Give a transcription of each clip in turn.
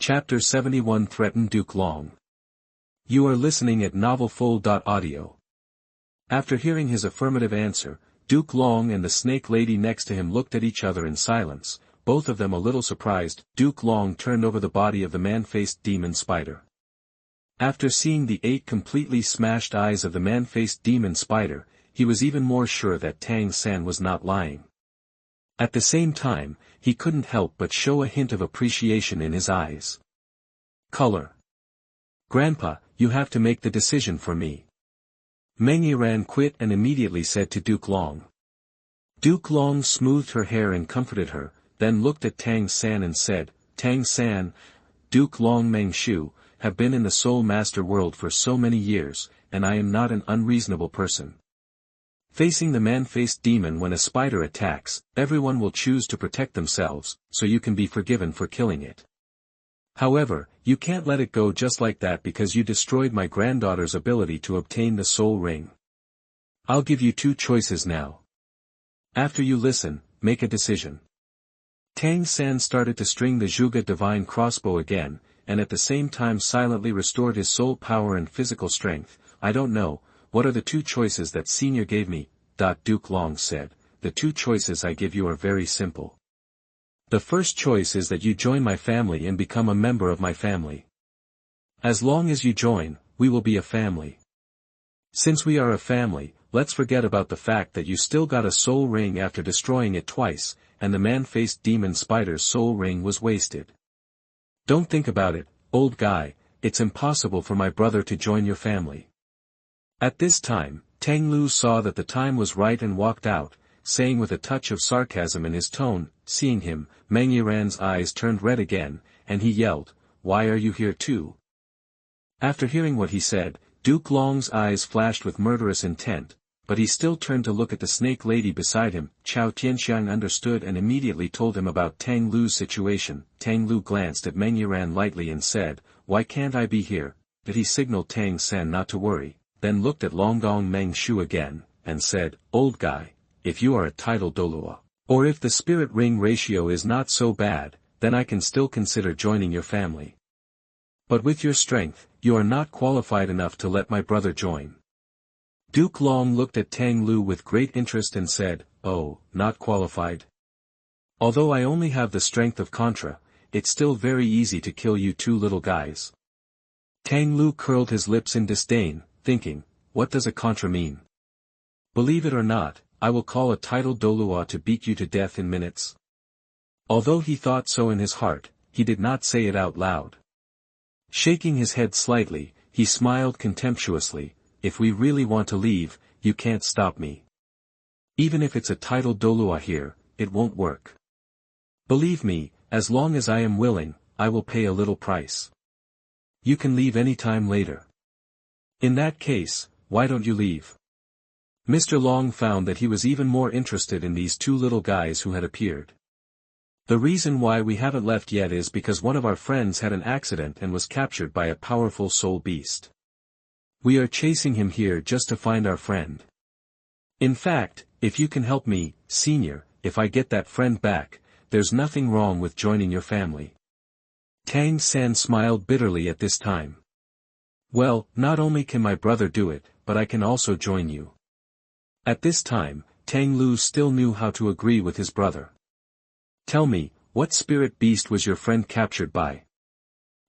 Chapter 71 Threaten Duke Long. You are listening at novelfull.audio. After hearing his affirmative answer, Duke Long and the snake lady next to him looked at each other in silence, both of them a little surprised. Duke Long turned over the body of the man-faced demon spider. After seeing the 8 completely smashed eyes of the man-faced demon spider, he was even more sure that Tang San was not lying. At the same time, he couldn't help but show a hint of appreciation in his eyes. Color. Grandpa, you have to make the decision for me. Meng Yiran quit and immediately said to Duke Long. Duke Long smoothed her hair and comforted her, then looked at Tang San and said, Tang San, Duke Long Meng Shu, have been in the Soul Master world for so many years, and I am not an unreasonable person. Facing the man-faced demon when a spider attacks, everyone will choose to protect themselves, so you can be forgiven for killing it. However, you can't let it go just like that because you destroyed my granddaughter's ability to obtain the soul ring. I'll give you 2 choices now. After you listen, make a decision. Tang San started to string the Zhuge divine crossbow again, and at the same time silently restored his soul power and physical strength. I don't know. What are the 2 choices that Senior gave me? Duke Long said, the 2 choices I give you are very simple. The first choice is that you join my family and become a member of my family. As long as you join, we will be a family. Since we are a family, let's forget about the fact that you still got a soul ring after destroying it twice, and the man-faced demon spider's soul ring was wasted. Don't think about it, old guy, it's impossible for my brother to join your family. At this time, Tang Lu saw that the time was right and walked out, saying with a touch of sarcasm in his tone. Seeing him, Meng Yiran's eyes turned red again, and he yelled, Why are you here too? After hearing what he said, Duke Long's eyes flashed with murderous intent, but he still turned to look at the snake lady beside him. Chao Tianxiang understood and immediately told him about Tang Lu's situation. Tang Lu glanced at Meng Yiran lightly and said, Why can't I be here? But he signaled Tang San not to worry, then looked at Longgong Meng Shu again, and said, Old guy, if you are a title Douluo, or if the spirit ring ratio is not so bad, then I can still consider joining your family. But with your strength, you are not qualified enough to let my brother join. Duke Long looked at Tang Lu with great interest and said, Oh, not qualified? Although I only have the strength of Contra, it's still very easy to kill you 2 little guys. Tang Lu curled his lips in disdain, thinking, what does a Contra mean? Believe it or not, I will call a title Douluo to beat you to death in minutes. Although he thought so in his heart, he did not say it out loud. Shaking his head slightly, he smiled contemptuously, if we really want to leave, you can't stop me. Even if it's a title Douluo here, it won't work. Believe me, as long as I am willing, I will pay a little price. You can leave any time later. In that case, why don't you leave? Mr. Long found that he was even more interested in these 2 little guys who had appeared. The reason why we haven't left yet is because one of our friends had an accident and was captured by a powerful soul beast. We are chasing him here just to find our friend. In fact, if you can help me, Senior, if I get that friend back, there's nothing wrong with joining your family. Tang San smiled bitterly at this time. Well, not only can my brother do it, but I can also join you. At this time, Tang Lu still knew how to agree with his brother. Tell me, what spirit beast was your friend captured by?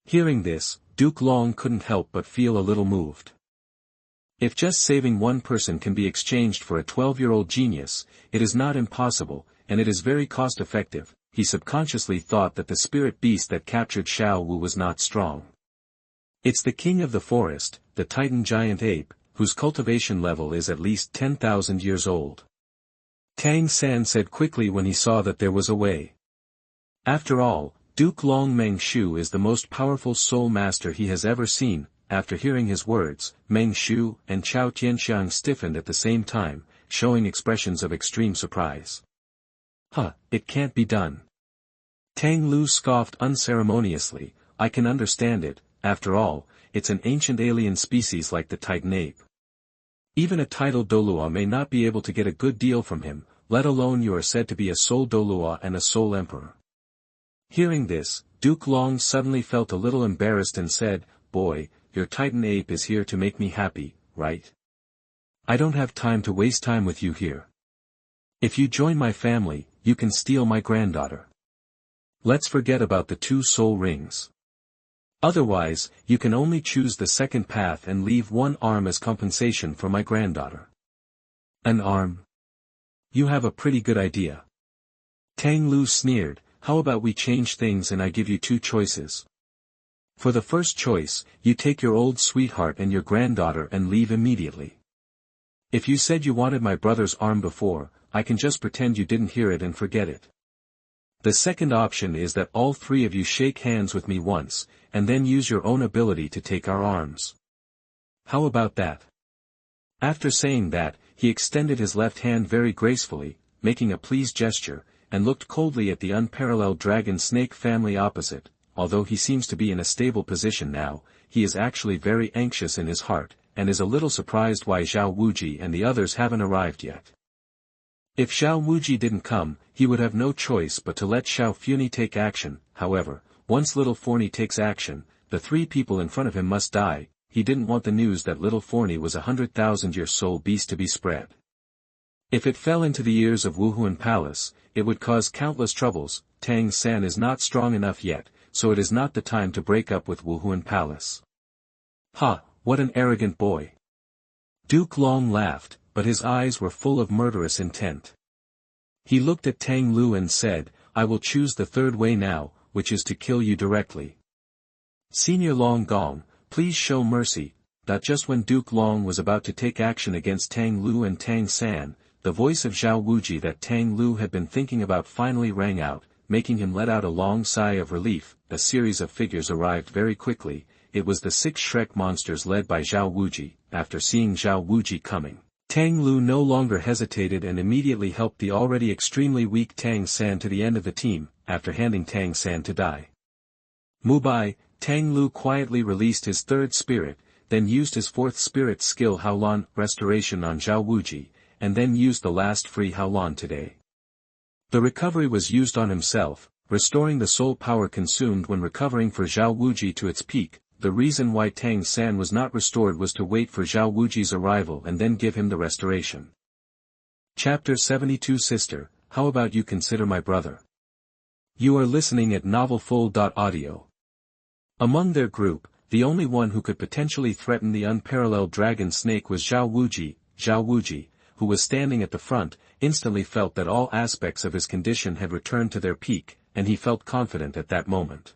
Hearing this, Duke Long couldn't help but feel a little moved. If just saving one person can be exchanged for a 12-year-old genius, it is not impossible, and it is very cost-effective. He subconsciously thought that the spirit beast that captured Xiao Wu was not strong. It's the king of the forest, the Titan giant ape, whose cultivation level is at least 10,000 years old. Tang San said quickly when he saw that there was a way. After all, Duke Long Meng Shu is the most powerful soul master he has ever seen. After hearing his words, Meng Shu and Chao Tianxiang stiffened at the same time, showing expressions of extreme surprise. It can't be done. Tang Lu scoffed unceremoniously, I can understand it, after all, it's an ancient alien species like the Titan ape. Even a title Douluo may not be able to get a good deal from him, let alone you are said to be a soul Douluo and a soul emperor. Hearing this, Duke Long suddenly felt a little embarrassed and said, "Boy, your Titan ape is here to make me happy, right? I don't have time to waste time with you here. If you join my family, you can steal my granddaughter. Let's forget about the 2 soul rings. Otherwise, you can only choose the second path and leave 1 arm as compensation for my granddaughter." "An arm? You have a pretty good idea." Tang Lu sneered, "How about we change things and I give you 2 choices? For the first choice, you take your old sweetheart and your granddaughter and leave immediately. If you said you wanted my brother's arm before, I can just pretend you didn't hear it and forget it. The second option is that all 3 of you shake hands with me once, and then use your own ability to take our arms. How about that?" After saying that, he extended his left hand very gracefully, making a please gesture, and looked coldly at the unparalleled dragon-snake family opposite. Although he seems to be in a stable position now, he is actually very anxious in his heart, and is a little surprised why Zhao Wuji and the others haven't arrived yet. If Zhao Wuji didn't come, he would have no choice but to let Xiao Funi take action. However, once Little Forney takes action, the 3 people in front of him must die. He didn't want the news that Little Forney was a 100,000-year soul beast to be spread. If it fell into the ears of Wuhuan Palace, it would cause countless troubles. Tang San is not strong enough yet, so it is not the time to break up with Wuhuan Palace. Ha, what an arrogant boy. Duke Long laughed, but his eyes were full of murderous intent. He looked at Tang Lu and said, "I will choose the third way now, which is to kill you directly. Senior Long Gong, please show mercy." Just when Duke Long was about to take action against Tang Lu and Tang San, the voice of Zhao Wuji that Tang Lu had been thinking about finally rang out, making him let out a long sigh of relief. A series of figures arrived very quickly. It was the 6 Shrek monsters led by Zhao Wuji. After seeing Zhao Wuji coming, Tang Lu no longer hesitated and immediately helped the already extremely weak Tang San to the end of the team, after handing Tang San to die. Mubai, Tang Lu quietly released his 3rd spirit, then used his 4th spirit skill Haolan Restoration on Zhao Wuji, and then used the last free Haolan today. The recovery was used on himself, restoring the soul power consumed when recovering for Zhao Wuji to its peak. The reason why Tang San was not restored was to wait for Zhao Wuji's arrival and then give him the restoration. Chapter 72 Sister, how about you consider my brother? You are listening at NovelFull.audio. Among their group, the only one who could potentially threaten the unparalleled dragon snake was Zhao Wuji. Zhao Wuji, who was standing at the front, instantly felt that all aspects of his condition had returned to their peak, and he felt confident at that moment.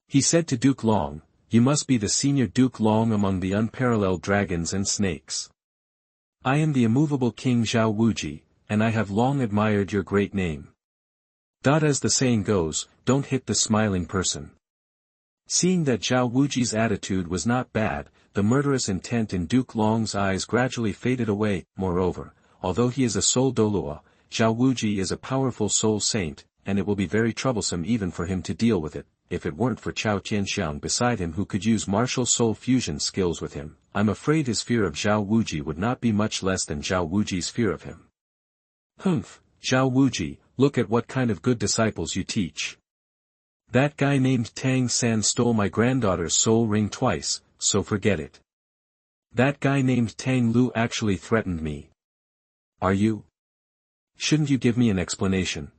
He said to Duke Long, "You must be the senior Duke Long among the unparalleled dragons and snakes. I am the immovable King Zhao Wuji, and I have long admired your great name. As the saying goes, don't hit the smiling person." Seeing that Zhao Wuji's attitude was not bad, the murderous intent in Duke Long's eyes gradually faded away. Moreover, although he is a soul Douluo, Zhao Wuji is a powerful soul saint, and it will be very troublesome even for him to deal with it. If it weren't for Chao Tianxiang beside him who could use martial soul fusion skills with him, I'm afraid his fear of Zhao Wuji would not be much less than Zhao Wuji's fear of him. Humph, Zhao Wuji, look at what kind of good disciples you teach. That guy named Tang San stole my granddaughter's soul ring twice, so forget it. That guy named Tang Lu actually threatened me. Are you? Shouldn't you give me an explanation?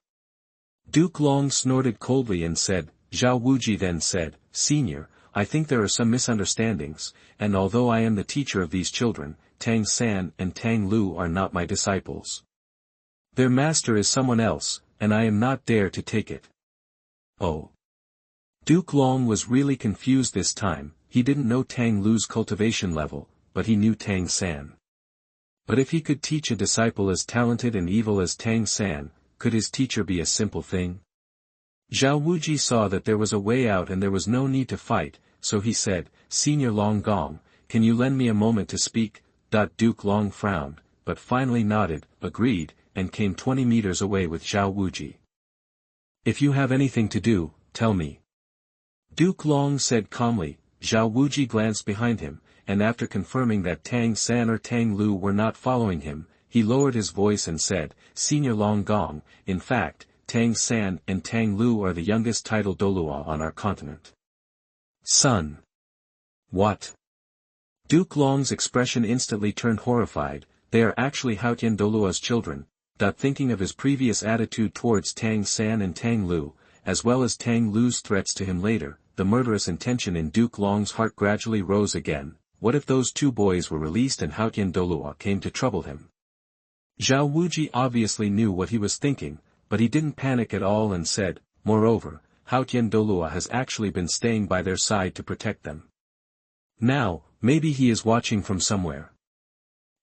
Duke Long snorted coldly and said. Zhao Wuji then said, "Senior, I think there are some misunderstandings, and although I am the teacher of these children, Tang San and Tang Lu are not my disciples. Their master is someone else, and I am not dare to take it." Oh. Duke Long was really confused this time. He didn't know Tang Lu's cultivation level, but he knew Tang San. But if he could teach a disciple as talented and evil as Tang San, could his teacher be a simple thing? Zhao Wuji saw that there was a way out and there was no need to fight, so he said, "Senior Long Gong, can you lend me a moment to speak?" Duke Long frowned, but finally nodded, agreed, and came 20 meters away with Zhao Wuji. "If you have anything to do, tell me." Duke Long said calmly. Zhao Wuji glanced behind him, and after confirming that Tang San or Tang Lu were not following him, he lowered his voice and said, "Senior Long Gong, in fact, Tang San and Tang Lu are the youngest title Douluo on our continent. Son. What? Duke Long's expression instantly turned horrified. They are actually Haotian Douluo's children. Thinking of his previous attitude towards Tang San and Tang Lu, as well as Tang Lu's threats to him later, the murderous intention in Duke Long's heart gradually rose again. What if those two boys were released and Haotian Douluo came to trouble him? Zhao Wuji obviously knew what he was thinking, but he didn't panic at all and said, moreover, Haotian Douluo has actually been staying by their side to protect them. Now, maybe he is watching from somewhere.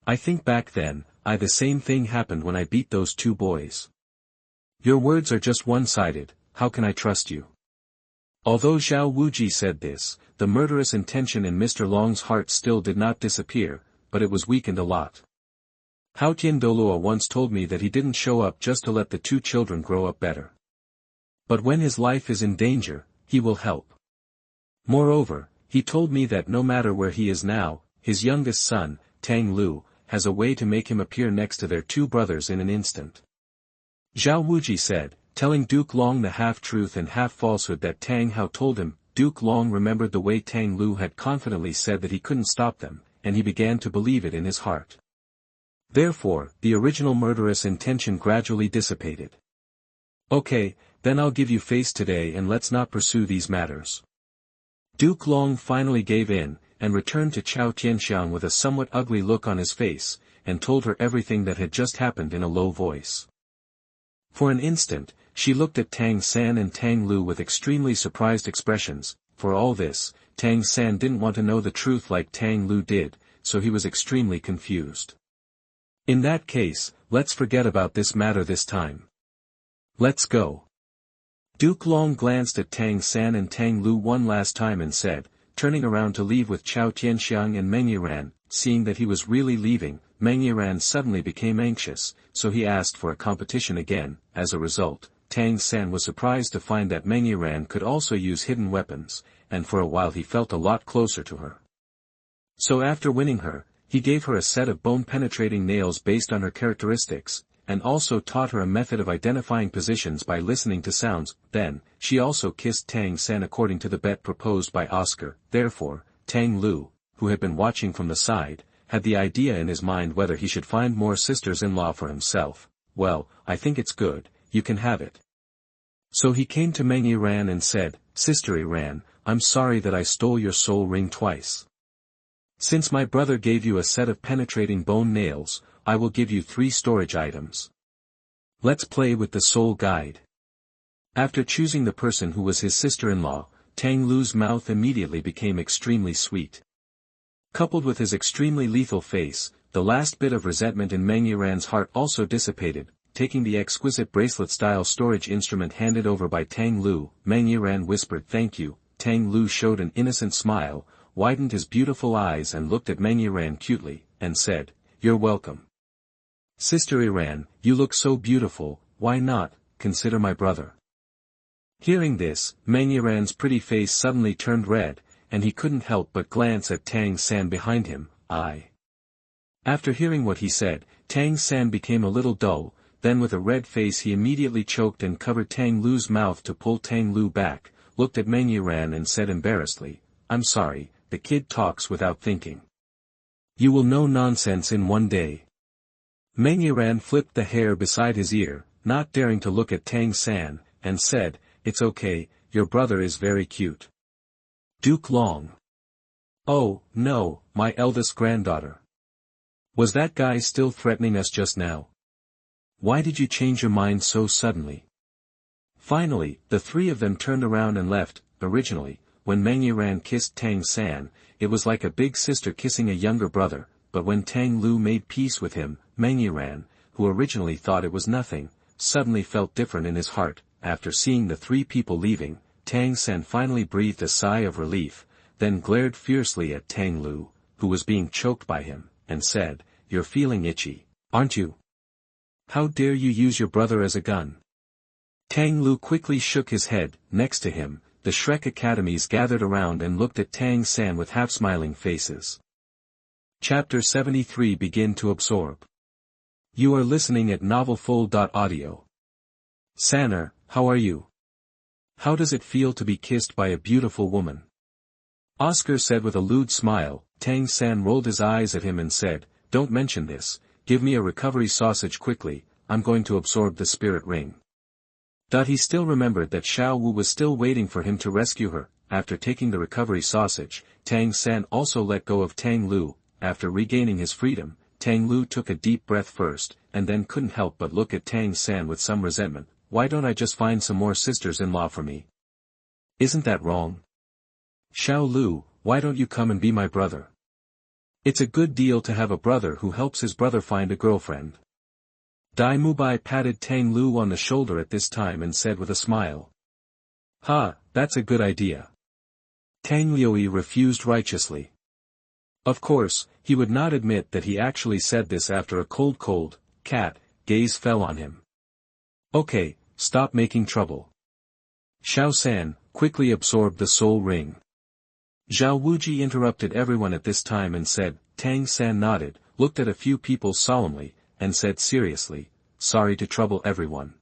I think back then, the same thing happened when I beat those two boys. Your words are just one-sided, how can I trust you? Although Zhao Wuji said this, the murderous intention in Mr. Long's heart still did not disappear, but it was weakened a lot. Haotian Douluo once told me that he didn't show up just to let the two children grow up better. But when his life is in danger, he will help. Moreover, he told me that no matter where he is now, his youngest son, Tang Lu, has a way to make him appear next to their two brothers in an instant. Zhao Wuji said, telling Duke Long the half-truth and half-falsehood that Tang Hao told him. Duke Long remembered the way Tang Lu had confidently said that he couldn't stop them, and he began to believe it in his heart. Therefore, the original murderous intention gradually dissipated. Okay, then I'll give you face today and let's not pursue these matters. Duke Long finally gave in, and returned to Chao Tianxiang with a somewhat ugly look on his face, and told her everything that had just happened in a low voice. For an instant, she looked at Tang San and Tang Lu with extremely surprised expressions. For all this, Tang San didn't want to know the truth like Tang Lu did, so he was extremely confused. In that case, let's forget about this matter this time. Let's go. Duke Long glanced at Tang San and Tang Lu one last time and said, turning around to leave with Chao Tianxiang and Meng Yiran. Seeing that he was really leaving, Meng Yiran suddenly became anxious, so he asked for a competition again. As a result, Tang San was surprised to find that Meng Yiran could also use hidden weapons, and for a while he felt a lot closer to her. So after winning her, he gave her a set of bone-penetrating nails based on her characteristics, and also taught her a method of identifying positions by listening to sounds. Then, she also kissed Tang San according to the bet proposed by Oscar. Therefore, Tang Lu, who had been watching from the side, had the idea in his mind whether he should find more sisters-in-law for himself. Well, I think it's good, you can have it. So he came to Meng Yiran and said, Sister Yiran, I'm sorry that I stole your soul ring twice. Since my brother gave you a set of penetrating bone nails, I will give you 3 storage items. Let's play with the soul guide. After choosing the person who was his sister-in-law, Tang Lu's mouth immediately became extremely sweet. Coupled with his extremely lethal face, the last bit of resentment in Meng Yiran's heart also dissipated. Taking the exquisite bracelet-style storage instrument handed over by Tang Lu, Meng Yiran whispered thank you. Tang Lu showed an innocent smile, widened his beautiful eyes and looked at Meng Yiran cutely, and said, You're welcome. Sister Yiran, you look so beautiful, why not, consider my brother. Hearing this, Meng Yiran's pretty face suddenly turned red, and he couldn't help but glance at Tang San behind him. After hearing what he said, Tang San became a little dull, then with a red face he immediately choked and covered Tang Lu's mouth to pull Tang Lu back, looked at Meng Yiran and said embarrassedly, I'm sorry, the kid talks without thinking. You will know nonsense in one day. Meng Yiran flipped the hair beside his ear, not daring to look at Tang San, and said, It's okay, your brother is very cute. Duke Long. Oh, no, my eldest granddaughter. Was that guy still threatening us just now? Why did you change your mind so suddenly? Finally, the 3 of them turned around and left. Originally, when Meng Yiran kissed Tang San, it was like a big sister kissing a younger brother, but when Tang Lu made peace with him, Meng Yiran, who originally thought it was nothing, suddenly felt different in his heart. After seeing the 3 people leaving, Tang San finally breathed a sigh of relief, then glared fiercely at Tang Lu, who was being choked by him, and said, You're feeling itchy, aren't you? How dare you use your brother as a gun? Tang Lu quickly shook his head. Next to him, the Shrek Academies gathered around and looked at Tang San with half-smiling faces. Chapter 73 Begin to absorb. You are listening at novelfull.audio. Sanner, how are you? How does it feel to be kissed by a beautiful woman? Oscar said with a lewd smile. Tang San rolled his eyes at him and said, don't mention this, give me a recovery sausage quickly, I'm going to absorb the spirit ring. He still remembered that Xiao Wu was still waiting for him to rescue her. After taking the recovery sausage, Tang San also let go of Tang Lu. After regaining his freedom, Tang Lu took a deep breath first, and then couldn't help but look at Tang San with some resentment. Why don't I just find some more sisters-in-law for me? Isn't that wrong? Xiao Lu, why don't you come and be my brother? It's a good deal to have a brother who helps his brother find a girlfriend. Dai Mubai patted Tang Lu on the shoulder at this time and said with a smile. Ha, that's a good idea. Tang Liuyi refused righteously. Of course, he would not admit that he actually said this after a cold, cat, gaze fell on him. Okay, stop making trouble. Xiao San, quickly absorbed the soul ring. Zhao Wuji interrupted everyone at this time and said. Tang San nodded, looked at a few people solemnly, and said seriously, sorry to trouble everyone.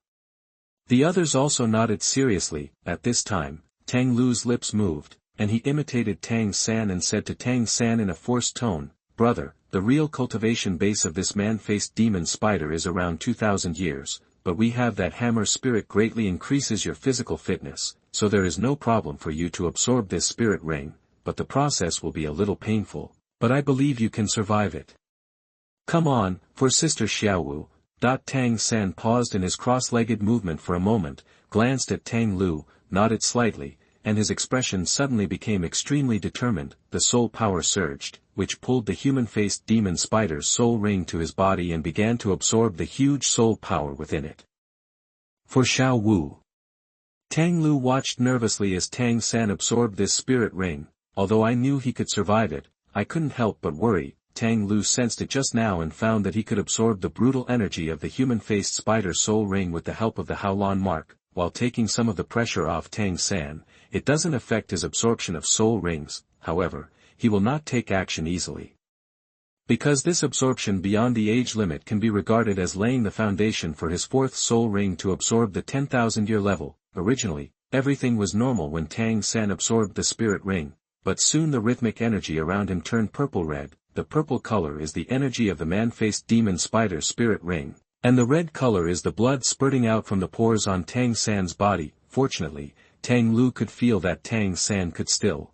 The others also nodded seriously. At this time, Tang Lu's lips moved, and he imitated Tang San and said to Tang San in a forced tone, brother, the real cultivation base of this man-faced demon spider is around 2,000 years, but we have that hammer spirit greatly increases your physical fitness, so there is no problem for you to absorb this spirit ring, but the process will be a little painful, but I believe you can survive it. Come on, for Sister Xiaowu. Tang San paused in his cross-legged movement for a moment, glanced at Tang Lu, nodded slightly, and his expression suddenly became extremely determined. The soul power surged, which pulled the human-faced demon spider's soul ring to his body and began to absorb the huge soul power within it. For Xiao Wu. Tang Lu watched nervously as Tang San absorbed this spirit ring. Although I knew he could survive it, I couldn't help but worry. Tang Lu sensed it just now and found that he could absorb the brutal energy of the human-faced spider soul ring with the help of the Haolan mark, while taking some of the pressure off Tang San. It doesn't affect his absorption of soul rings, however, he will not take action easily. Because this absorption beyond the age limit can be regarded as laying the foundation for his fourth soul ring to absorb the 10,000-year level. Originally, everything was normal when Tang San absorbed the spirit ring, but soon the rhythmic energy around him turned purple-red. The purple color is the energy of the man-faced demon spider spirit ring, and the red color is the blood spurting out from the pores on Tang San's body. Fortunately, Tang Lu could feel that Tang San could still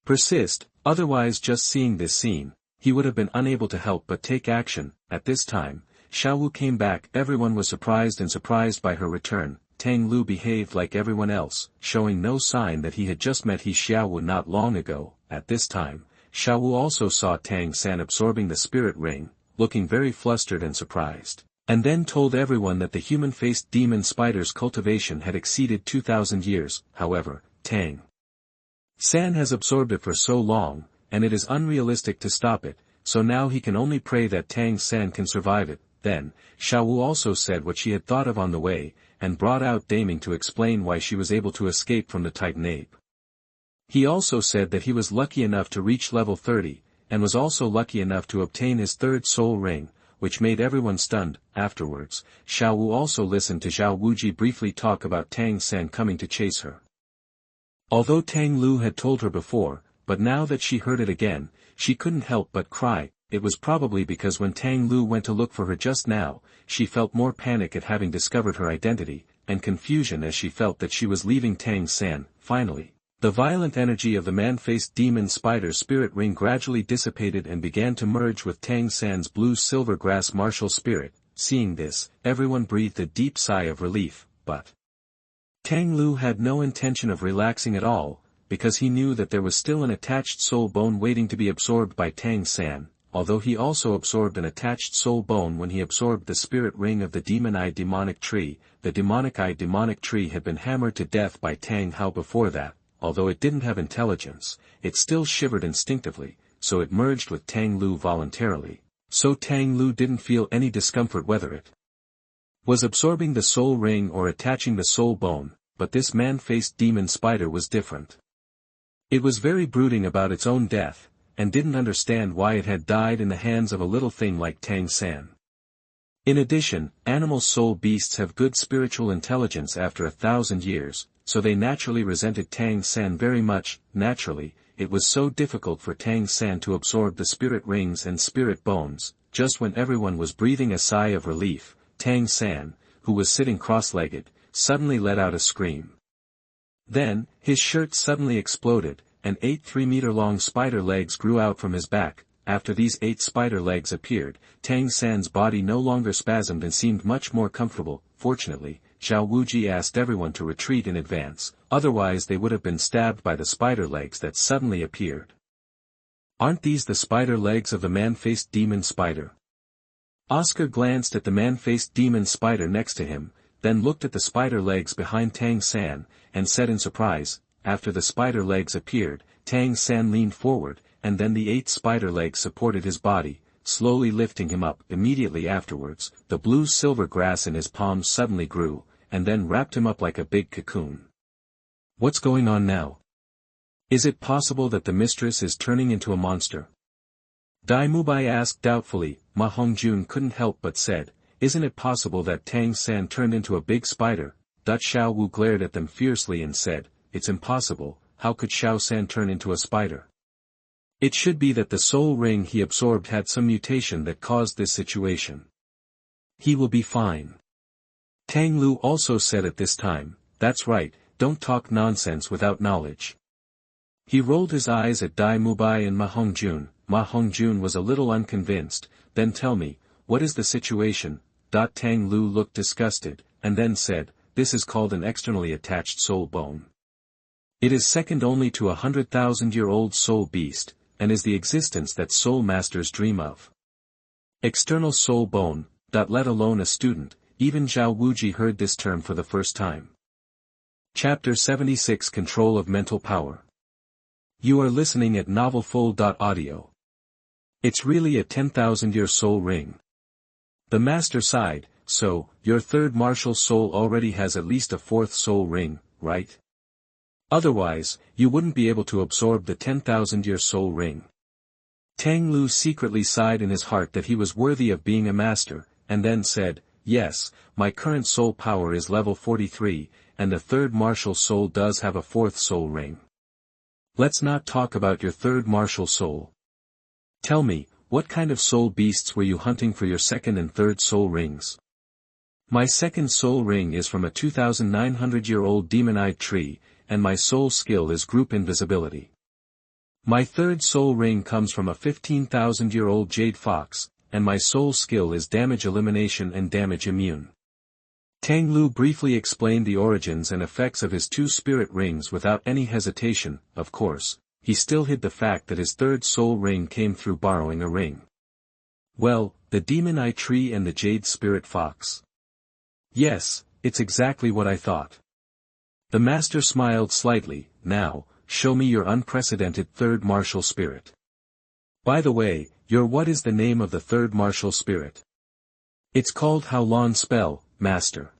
persist, otherwise just seeing this scene, he would have been unable to help but take action. At this time, Xiao Wu came back. Everyone was surprised by her return. Tang Lu behaved like everyone else, showing no sign that he had just met Xiao Wu not long ago. At this time, Xiao Wu also saw Tang San absorbing the spirit ring, looking very flustered and surprised, and then told everyone that the human-faced demon spider's cultivation had exceeded 2,000 years. However, Tang San has absorbed it for so long, and it is unrealistic to stop it, so now he can only pray that Tang San can survive it. Then, Xiao Wu also said what she had thought of on the way, and brought out Daming to explain why she was able to escape from the Titan ape. He also said that he was lucky enough to reach level 30, and was also lucky enough to obtain his third soul ring, which made everyone stunned. Afterwards, Xiao Wu also listened to Zhao Wuji briefly talk about Tang San coming to chase her. Although Tang Lu had told her before, but now that she heard it again, she couldn't help but cry. It was probably because when Tang Lu went to look for her just now, she felt more panic at having discovered her identity, and confusion as she felt that she was leaving Tang San. Finally, the violent energy of the man-faced demon spider's spirit ring gradually dissipated and began to merge with Tang San's blue-silver grass martial spirit. Seeing this, everyone breathed a deep sigh of relief, but Tang Lu had no intention of relaxing at all, because he knew that there was still an attached soul bone waiting to be absorbed by Tang San, although he also absorbed an attached soul bone when he absorbed the spirit ring of the demon-eye demonic tree. The demonic-eye demonic tree had been hammered to death by Tang Hao before that. Although it didn't have intelligence, it still shivered instinctively, so it merged with Tang Lu voluntarily, so Tang Lu didn't feel any discomfort whether it was absorbing the soul ring or attaching the soul bone, but this man-faced demon spider was different. It was very brooding about its own death, and didn't understand why it had died in the hands of a little thing like Tang San. In addition, animal soul beasts have good spiritual intelligence after 1,000 years, so they naturally resented Tang San very much. Naturally, it was so difficult for Tang San to absorb the spirit rings and spirit bones. Just when everyone was breathing a sigh of relief, Tang San, who was sitting cross-legged, suddenly let out a scream. Then, his shirt suddenly exploded, and 8 3-meter-long spider legs grew out from his back. After these 8 spider legs appeared, Tang San's body no longer spasmed and seemed much more comfortable. Fortunately, Zhao Wuji asked everyone to retreat in advance, otherwise they would have been stabbed by the spider legs that suddenly appeared. Aren't these the spider legs of the man-faced demon spider? Oscar glanced at the man-faced demon spider next to him, then looked at the spider legs behind Tang San, and said in surprise. After the spider legs appeared, Tang San leaned forward, and then the 8 spider legs supported his body, slowly lifting him up. Immediately afterwards, the blue-silver grass in his palms suddenly grew, and then wrapped him up like a big cocoon. What's going on now? Is it possible that the mistress is turning into a monster? Dai Mubai asked doubtfully. Ma Hongjun couldn't help but said, isn't it possible that Tang San turned into a big spider? Xiao Wu glared at them fiercely and said, it's impossible, how could Xiao San turn into a spider? It should be that the soul ring he absorbed had some mutation that caused this situation. He will be fine. Tang Lu also said at this time, that's right, don't talk nonsense without knowledge. He rolled his eyes at Dai Mubai and Ma Hongjun. Ma Hongjun was a little unconvinced. Then tell me, what is the situation? Tang Lu looked disgusted, and then said, this is called an externally attached soul bone. It is second only to 100,000-year-old soul beast, and is the existence that soul masters dream of. External soul bone, let alone a student. Even Zhao Wuji heard this term for the first time. Chapter 76 Control of Mental Power. You are listening at NovelFull.audio. It's really a 10,000-year soul ring. The master sighed, so, your third martial soul already has at least a 4th soul ring, right? Otherwise, you wouldn't be able to absorb the 10,000-year soul ring. Tang Lu secretly sighed in his heart that he was worthy of being a master, and then said, yes, my current soul power is level 43, and the third martial soul does have a 4th soul ring. Let's not talk about your third martial soul. Tell me, what kind of soul beasts were you hunting for your second and third soul rings? My second soul ring is from a 2,900-year-old demon-eyed tree, and my soul skill is group invisibility. My third soul ring comes from a 15,000-year-old jade fox, and my soul skill is damage elimination and damage immune. Tang Lu briefly explained the origins and effects of his 2 spirit rings without any hesitation. Of course, he still hid the fact that his third soul ring came through borrowing a ring. Well, the demon eye tree and the jade spirit fox. Yes, it's exactly what I thought. The master smiled slightly. Now, show me your unprecedented third martial spirit. By the way, what is the name of the third martial spirit? It's called Howlon Spell, master.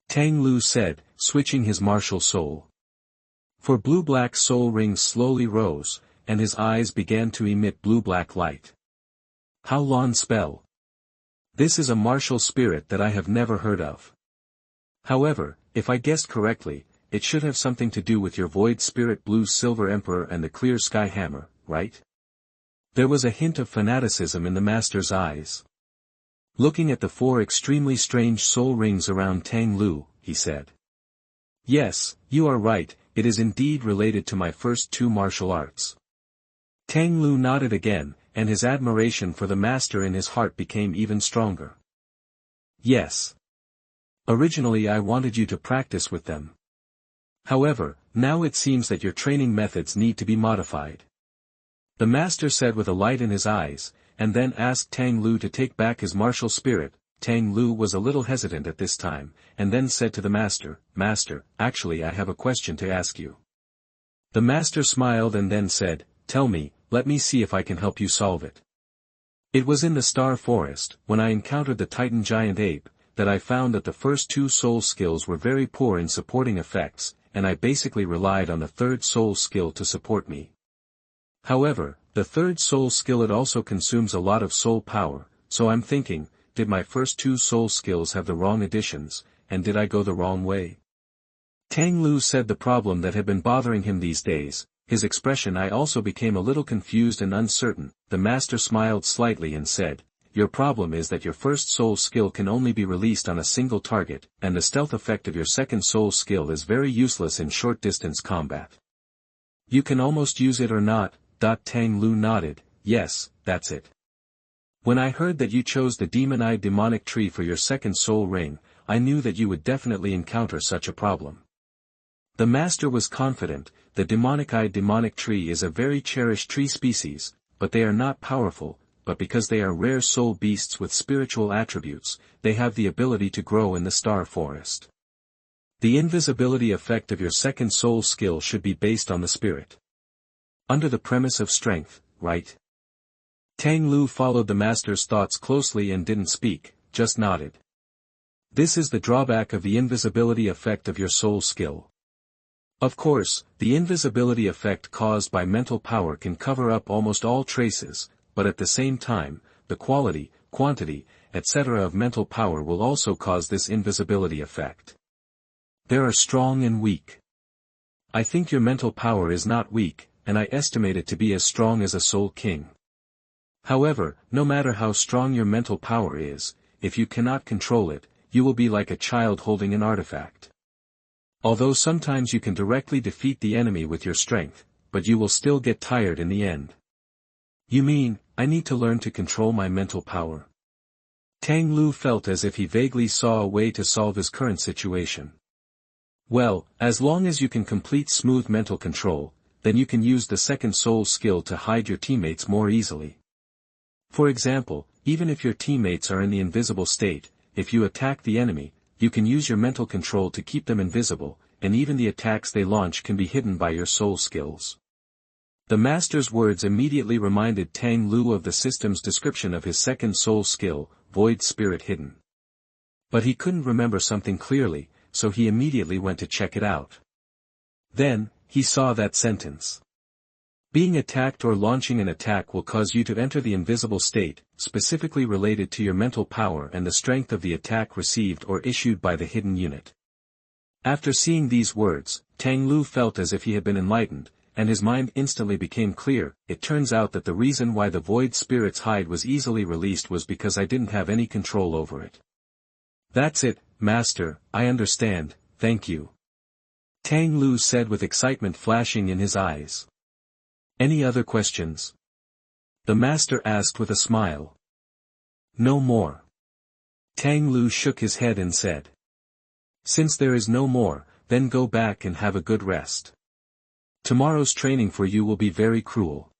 Tang Lu said, switching his martial soul. For blue-black soul rings slowly rose, and his eyes began to emit blue-black light. Howlon Spell. This is a martial spirit that I have never heard of. However, if I guessed correctly, it should have something to do with your void spirit blue silver emperor and the clear sky hammer, right? There was a hint of fanaticism in the master's eyes. Looking at the 4 extremely strange soul rings around Tang Lu, he said. Yes, you are right, it is indeed related to my first 2 martial arts. Tang Lu nodded again, and his admiration for the master in his heart became even stronger. Yes. Originally I wanted you to practice with them. However, now it seems that your training methods need to be modified. The master said with a light in his eyes, and then asked Tang Lu to take back his martial spirit. Tang Lu was a little hesitant at this time, and then said to the master, Master, actually I have a question to ask you. The master smiled and then said, tell me, let me see if I can help you solve it. It was in the Star Forest, when I encountered the Titan Giant Ape, that I found that the first 2 soul skills were very poor in supporting effects, and I basically relied on the third soul skill to support me. However, the third soul skill it also consumes a lot of soul power, so I'm thinking, did my first two soul skills have the wrong additions, and did I go the wrong way? Tang Lu said the problem that had been bothering him these days. His expression I also became a little confused and uncertain. The master smiled slightly and said, your problem is that your first soul skill can only be released on a single target, and the stealth effect of your second soul skill is very useless in short-distance combat. You can almost use it or not. Tang Lu nodded, yes, that's it. When I heard that you chose the demon-eyed demonic tree for your second soul ring, I knew that you would definitely encounter such a problem. The master was confident. The demonic-eyed demonic tree is a very cherished tree species, but they are not powerful, but because they are rare soul beasts with spiritual attributes, they have the ability to grow in the star forest. The invisibility effect of your second soul skill should be based on the spirit. Under the premise of strength, right? Tang Lu followed the master's thoughts closely and didn't speak, just nodded. This is the drawback of the invisibility effect of your soul skill. Of course, the invisibility effect caused by mental power can cover up almost all traces, but at the same time, the quality, quantity, etc. of mental power will also cause this invisibility effect. There are strong and weak. I think your mental power is not weak, and I estimate it to be as strong as a soul king. However, no matter how strong your mental power is, if you cannot control it, you will be like a child holding an artifact. Although sometimes you can directly defeat the enemy with your strength, but you will still get tired in the end. You mean, I need to learn to control my mental power? Tang Lu felt as if he vaguely saw a way to solve his current situation. Well, as long as you can complete smooth mental control, then you can use the second soul skill to hide your teammates more easily. For example, even if your teammates are in the invisible state, if you attack the enemy, you can use your mental control to keep them invisible, and even the attacks they launch can be hidden by your soul skills. The master's words immediately reminded Tang Lu of the system's description of his second soul skill, Void Spirit Hidden. But he couldn't remember something clearly, so he immediately went to check it out. Then, he saw that sentence. Being attacked or launching an attack will cause you to enter the invisible state, specifically related to your mental power and the strength of the attack received or issued by the hidden unit. After seeing these words, Tang Lu felt as if he had been enlightened, and his mind instantly became clear. It turns out that the reason why the void spirit's hide was easily released was because I didn't have any control over it. That's it, Master, I understand, thank you. Tang Lu said with excitement flashing in his eyes. Any other questions? The master asked with a smile. No more. Tang Lu shook his head and said. Since there is no more, then go back and have a good rest. Tomorrow's training for you will be very cruel.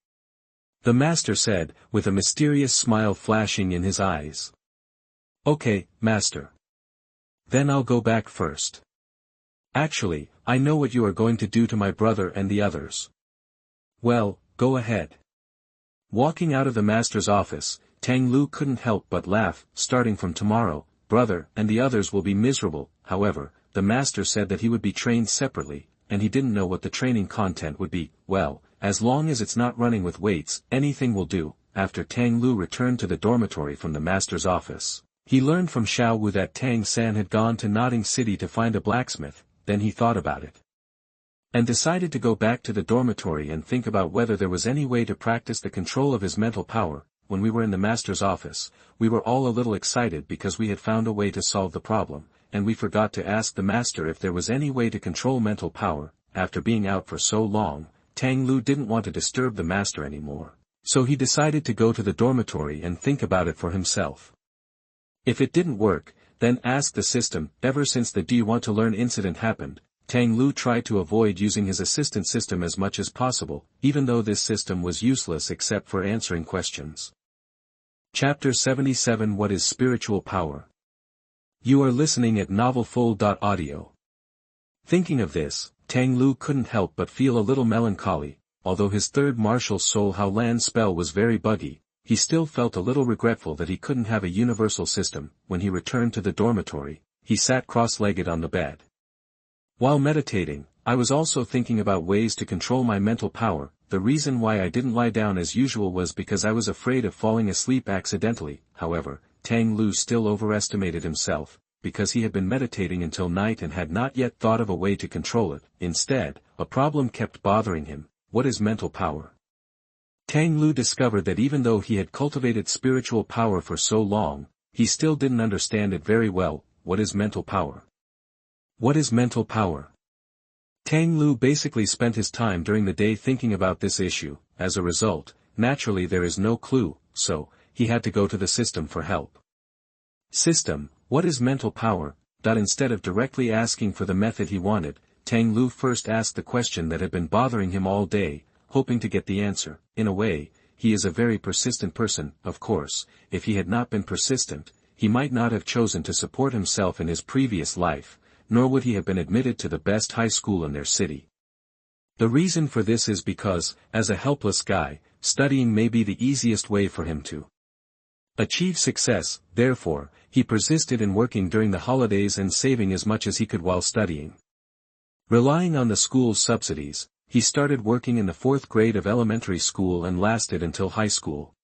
The master said, with a mysterious smile flashing in his eyes. Okay, master. Then I'll go back first. Actually, I know what you are going to do to my brother and the others. Well, go ahead. Walking out of the master's office, Tang Lu couldn't help but laugh. Starting from tomorrow, brother and the others will be miserable. However, the master said that he would be trained separately, and he didn't know what the training content would be. Well, as long as it's not running with weights, anything will do. After Tang Lu returned to the dormitory from the master's office, he learned from Xiao Wu that Tang San had gone to Notting City to find a blacksmith. Then he thought about it, and decided to go back to the dormitory and think about whether there was any way to practice the control of his mental power. When we were in the master's office, we were all a little excited because we had found a way to solve the problem, and we forgot to ask the master if there was any way to control mental power. After being out for so long, Tang Lu didn't want to disturb the master anymore, so he decided to go to the dormitory and think about it for himself. If it didn't work, then ask the system. Ever since the "Do you want to learn" incident happened, Tang Lu tried to avoid using his assistant system as much as possible, even though this system was useless except for answering questions. Chapter 77 What is Spiritual Power? You are listening at novelfull.audio. Thinking of this, Tang Lu couldn't help but feel a little melancholy. Although his third martial soul Hao Lan spell was very buggy, he still felt a little regretful that he couldn't have a universal system. When he returned to the dormitory, he sat cross-legged on the bed. While meditating, I was also thinking about ways to control my mental power. The reason why I didn't lie down as usual was because I was afraid of falling asleep accidentally. However, Tang Lu still overestimated himself, because he had been meditating until night and had not yet thought of a way to control it. Instead, a problem kept bothering him: what is mental power? Tang Lu discovered that even though he had cultivated spiritual power for so long, he still didn't understand it very well. What is mental power? What is mental power? Tang Lu basically spent his time during the day thinking about this issue. As a result, naturally there is no clue, so he had to go to the system for help. System, what is mental power? Instead of directly asking for the method he wanted, Tang Lu first asked the question that had been bothering him all day, hoping to get the answer. In a way, he is a very persistent person. Of course, if he had not been persistent, he might not have chosen to support himself in his previous life, nor would he have been admitted to the best high school in their city. The reason for this is because, as a helpless guy, studying may be the easiest way for him to achieve success. Therefore, he persisted in working during the holidays and saving as much as he could while studying. Relying on the school's subsidies, he started working in the 4th grade of elementary school and lasted until high school.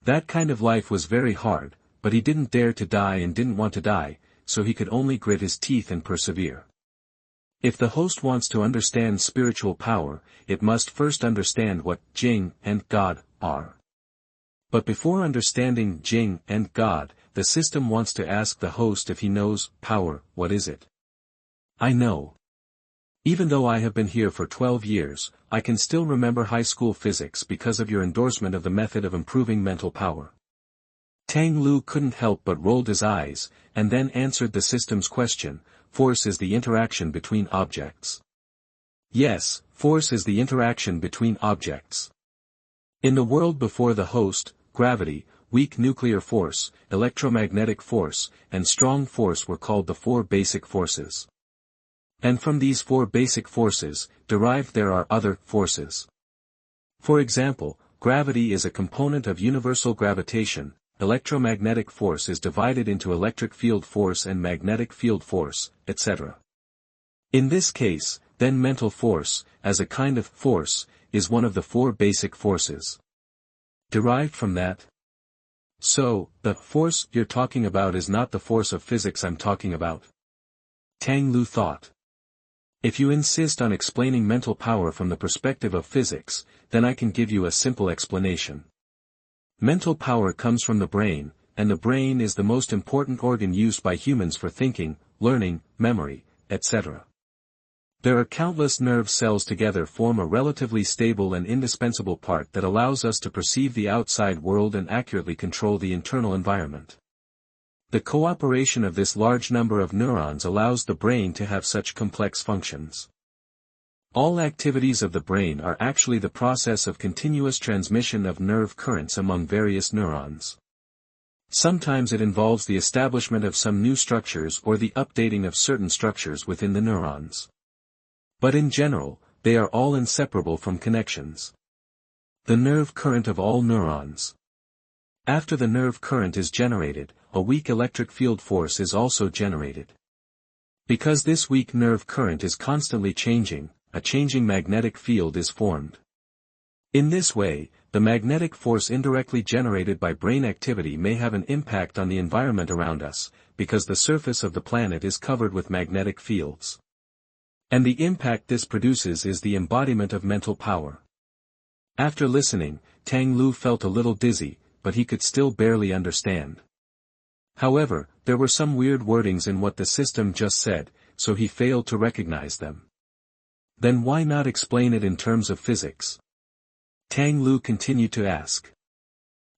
That kind of life was very hard, but he didn't dare to die and didn't want to die, so he could only grit his teeth and persevere. If the host wants to understand spiritual power, it must first understand what Jing and God are. But before understanding Jing and God, the system wants to ask the host if he knows power. What is it? I know. Even though I have been here for 12 years, I can still remember high school physics because of your endorsement of the method of improving mental power. Tang Lu couldn't help but rolled his eyes, and then answered the system's question: force is the interaction between objects. Yes, force is the interaction between objects. In the world before the host, gravity, weak nuclear force, electromagnetic force, and strong force were called the 4 basic forces. And from these 4 basic forces, derived there are other forces. For example, gravity is a component of universal gravitation. Electromagnetic force is divided into electric field force and magnetic field force, etc. In this case, then mental force, as a kind of force, is one of the 4 basic forces. Derived from that. So, the force you're talking about is not the force of physics I'm talking about. Tang Lu thought. If you insist on explaining mental power from the perspective of physics, then I can give you a simple explanation. Mental power comes from the brain, and the brain is the most important organ used by humans for thinking, learning, memory, etc. There are countless nerve cells together form a relatively stable and indispensable part that allows us to perceive the outside world and accurately control the internal environment. The cooperation of this large number of neurons allows the brain to have such complex functions. All activities of the brain are actually the process of continuous transmission of nerve currents among various neurons. Sometimes it involves the establishment of some new structures or the updating of certain structures within the neurons. But in general, they are all inseparable from connections. The nerve current of all neurons. After the nerve current is generated, a weak electric field force is also generated. Because this weak nerve current is constantly changing, a changing magnetic field is formed. In this way, the magnetic force indirectly generated by brain activity may have an impact on the environment around us, because the surface of the planet is covered with magnetic fields. And the impact this produces is the embodiment of mental power. After listening, Tang Lu felt a little dizzy, but he could still barely understand. However, there were some weird wordings in what the system just said, so he failed to recognize them. Then why not explain it in terms of physics? Tang Lu continued to ask.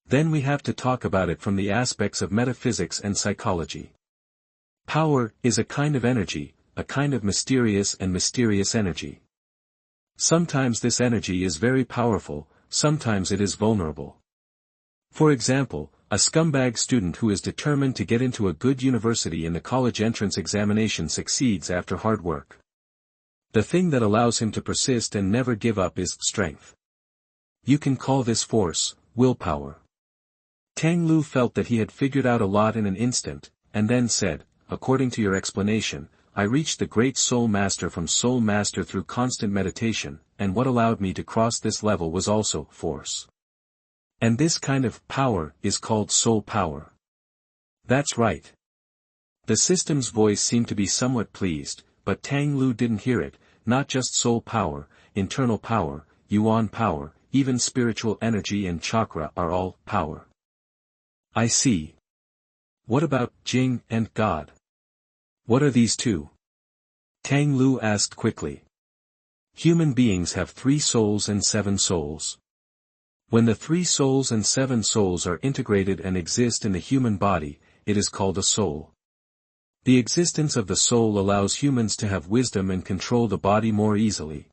Then we have to talk about it from the aspects of metaphysics and psychology. Power is a kind of energy, a kind of mysterious energy. Sometimes this energy is very powerful, sometimes it is vulnerable. For example, a scumbag student who is determined to get into a good university in the college entrance examination succeeds after hard work. The thing that allows him to persist and never give up is strength. You can call this force, willpower. Tang Lu felt that he had figured out a lot in an instant, and then said, according to your explanation, I reached the great soul master from soul master through constant meditation, and what allowed me to cross this level was also force. And this kind of power is called soul power. That's right. The system's voice seemed to be somewhat pleased, but Tang Lu didn't hear it. Not just soul power, internal power, yuan power, even spiritual energy and chakra are all power. I see. What about Jing and God? What are these two? Tang Lu asked quickly. Human beings have 3 souls and 7 souls. When the 3 souls and 7 souls are integrated and exist in the human body, it is called a soul. The existence of the soul allows humans to have wisdom and control the body more easily.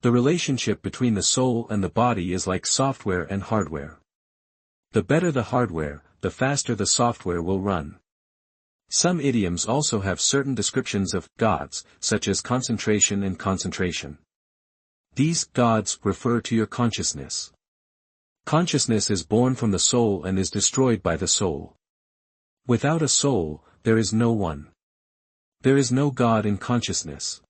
The relationship between the soul and the body is like software and hardware. The better the hardware, the faster the software will run. Some idioms also have certain descriptions of gods, such as concentration and concentration. These gods refer to your consciousness. Consciousness is born from the soul and is destroyed by the soul. Without a soul, there is no one. There is no God in consciousness.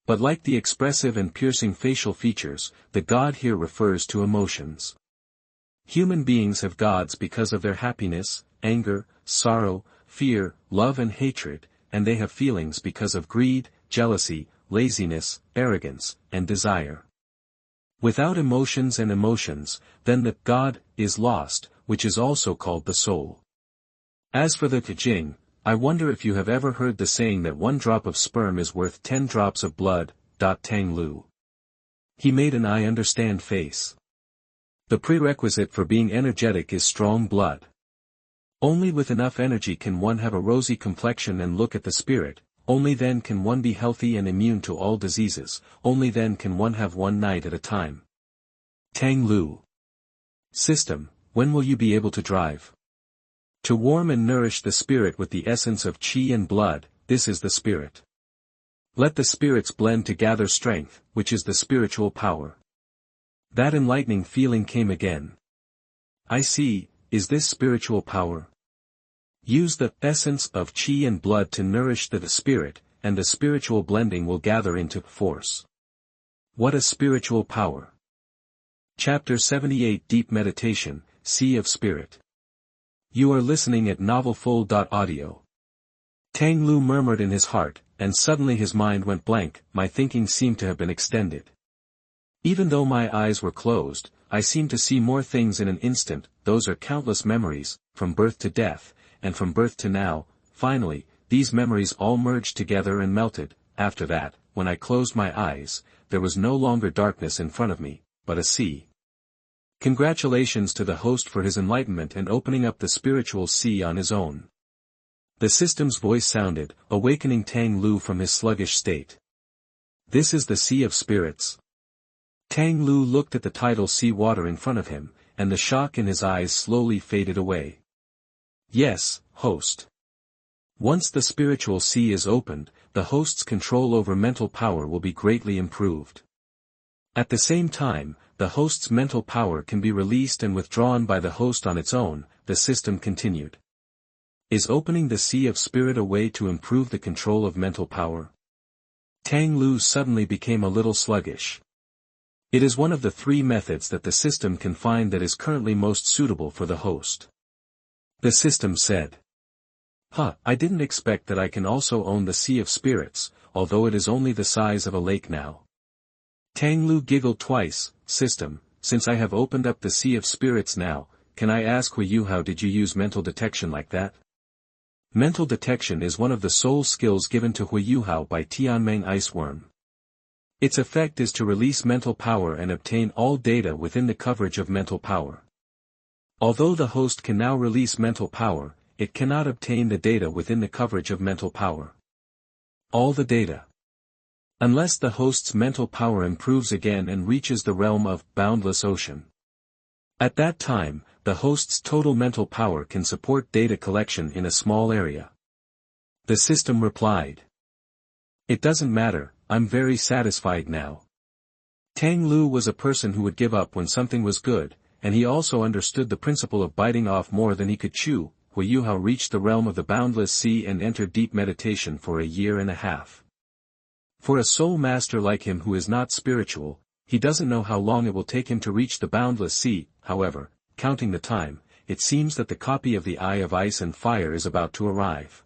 But like the expressive and piercing facial features, the God here refers to emotions. Human beings have gods because of their happiness, anger, sorrow, fear, love and hatred, and they have feelings because of greed, jealousy, laziness, arrogance, and desire. Without emotions and emotions, then the God is lost, which is also called the soul. As for the Jing, I wonder if you have ever heard the saying that 1 drop of sperm is worth 10 drops of blood. Tang Lu. He made an I understand face. The prerequisite for being energetic is strong blood. Only with enough energy can one have a rosy complexion and look at the spirit, only then can one be healthy and immune to all diseases, only then can one have one night at a time. Tang Lu. System, when will you be able to drive? To warm and nourish the spirit with the essence of qi and blood, this is the spirit. Let the spirits blend to gather strength, which is the spiritual power. That enlightening feeling came again. I see, is this spiritual power? Use the essence of qi and blood to nourish the spirit, and the spiritual blending will gather into force. What a spiritual power! Chapter 78 Deep Meditation, Sea of Spirit. You are listening at NovelFull.audio. Tang Lu murmured in his heart, and suddenly his mind went blank. My thinking seemed to have been extended. Even though my eyes were closed, I seemed to see more things in an instant. Those are countless memories, from birth to death, and from birth to now. Finally, these memories all merged together and melted. After that, when I closed my eyes, there was no longer darkness in front of me, but a sea. Congratulations to the host for his enlightenment and opening up the spiritual sea on his own. The system's voice sounded, awakening Tang Lu from his sluggish state. This is the Sea of Spirits. Tang Lu looked at the tidal sea water in front of him, and the shock in his eyes slowly faded away. Yes, host. Once the spiritual sea is opened, the host's control over mental power will be greatly improved. At the same time, the host's mental power can be released and withdrawn by the host on its own, the system continued. Is opening the Sea of Spirit a way to improve the control of mental power? Tang Lu suddenly became a little sluggish. It is one of the 3 methods that the system can find that is currently most suitable for the host. The system said. I didn't expect that I can also own the Sea of Spirits, although it is only the size of a lake now. Tang Lu giggled twice. System, since I have opened up the Sea of Spirits now, can I ask you how did you use mental detection like that? Mental detection is one of the soul skills given to Huiyuhao by Tianmeng Iceworm. Its effect is to release mental power and obtain all data within the coverage of mental power. Although the host can now release mental power, it cannot obtain the data within the coverage of mental power. All the data. Unless the host's mental power improves again and reaches the realm of boundless ocean. At that time, the host's total mental power can support data collection in a small area. The system replied. It doesn't matter, I'm very satisfied now. Tang Lu was a person who would give up when something was good, and he also understood the principle of biting off more than he could chew. Huiyuhao reached the realm of the boundless sea and entered deep meditation for 1.5 years. For a soul master like him who is not spiritual, he doesn't know how long it will take him to reach the boundless sea. However, counting the time, it seems that the copy of the Eye of Ice and Fire is about to arrive.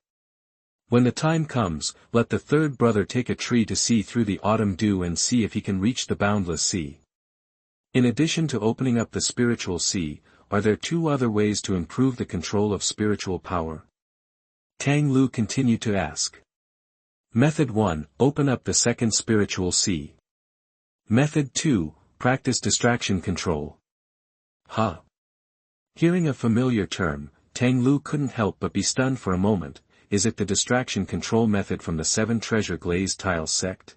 When the time comes, let the third brother take a tree to see through the autumn dew and see if he can reach the boundless sea. In addition to opening up the spiritual sea, are there two other ways to improve the control of spiritual power? Tang Lu continued to ask. Method 1, open up the second spiritual sea. Method 2, practice distraction control. Huh. Hearing a familiar term, Tang Lu couldn't help but be stunned for a moment. Is it the distraction control method from the 7 treasure glazed tiles sect?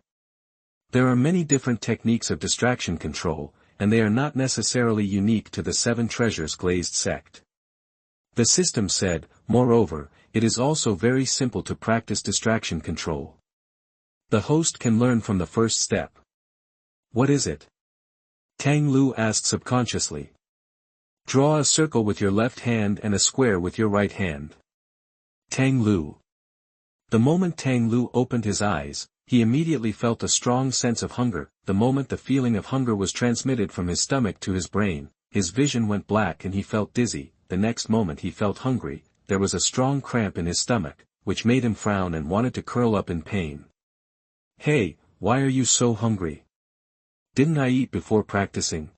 There are many different techniques of distraction control, and they are not necessarily unique to the 7 treasures glazed sect. The system said, moreover, it is also very simple to practice distraction control. The host can learn from the first step. What is it? Tang Lu asked subconsciously. Draw a circle with your left hand and a square with your right hand. Tang Lu. The moment Tang Lu opened his eyes, he immediately felt a strong sense of hunger. The moment the feeling of hunger was transmitted from his stomach to his brain, his vision went black and he felt dizzy. The next moment he felt hungry, there was a strong cramp in his stomach, which made him frown and wanted to curl up in pain. Hey, why are you so hungry? Didn't I eat before practicing?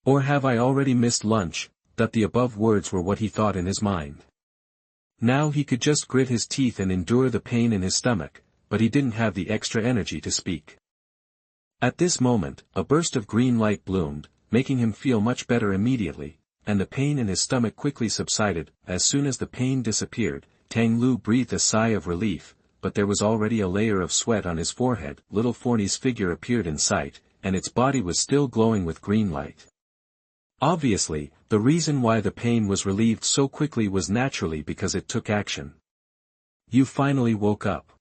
Or have I already missed lunch? That the above words were what he thought in his mind. Now he could just grit his teeth and endure the pain in his stomach, but he didn't have the extra energy to speak. At this moment, a burst of green light bloomed, making him feel much better immediately, and the pain in his stomach quickly subsided. As soon as the pain disappeared, Tang Lu breathed a sigh of relief, but there was already a layer of sweat on his forehead. Little Forney's figure appeared in sight, and its body was still glowing with green light. Obviously, the reason why the pain was relieved so quickly was naturally because it took action. You finally woke up.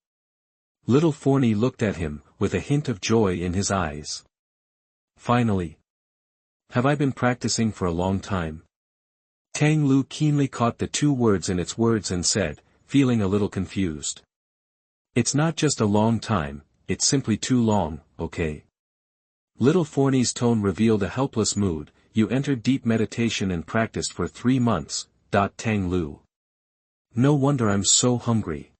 Little Forney looked at him, with a hint of joy in his eyes. Finally. Have I been practicing for a long time? Tang Lu keenly caught the 2 words in its words and said, feeling a little confused. It's not just a long time, it's simply too long, okay? Little Forney's tone revealed a helpless mood. You entered deep meditation and practiced for 3 months, Tang Lu. No wonder I'm so hungry.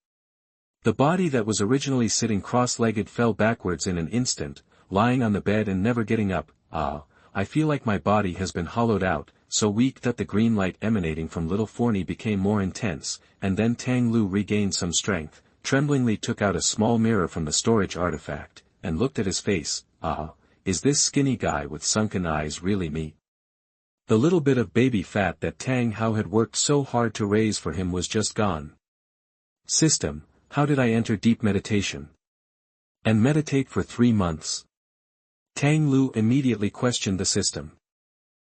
The body that was originally sitting cross-legged fell backwards in an instant, lying on the bed and never getting up. I feel like my body has been hollowed out, so weak that the green light emanating from Little Forney became more intense, and then Tang Lu regained some strength, tremblingly took out a small mirror from the storage artifact, and looked at his face. Is this skinny guy with sunken eyes really me? The little bit of baby fat that Tang Hao had worked so hard to raise for him was just gone. System, how did I enter deep meditation? And meditate for 3 months? Tang Lu immediately questioned the system.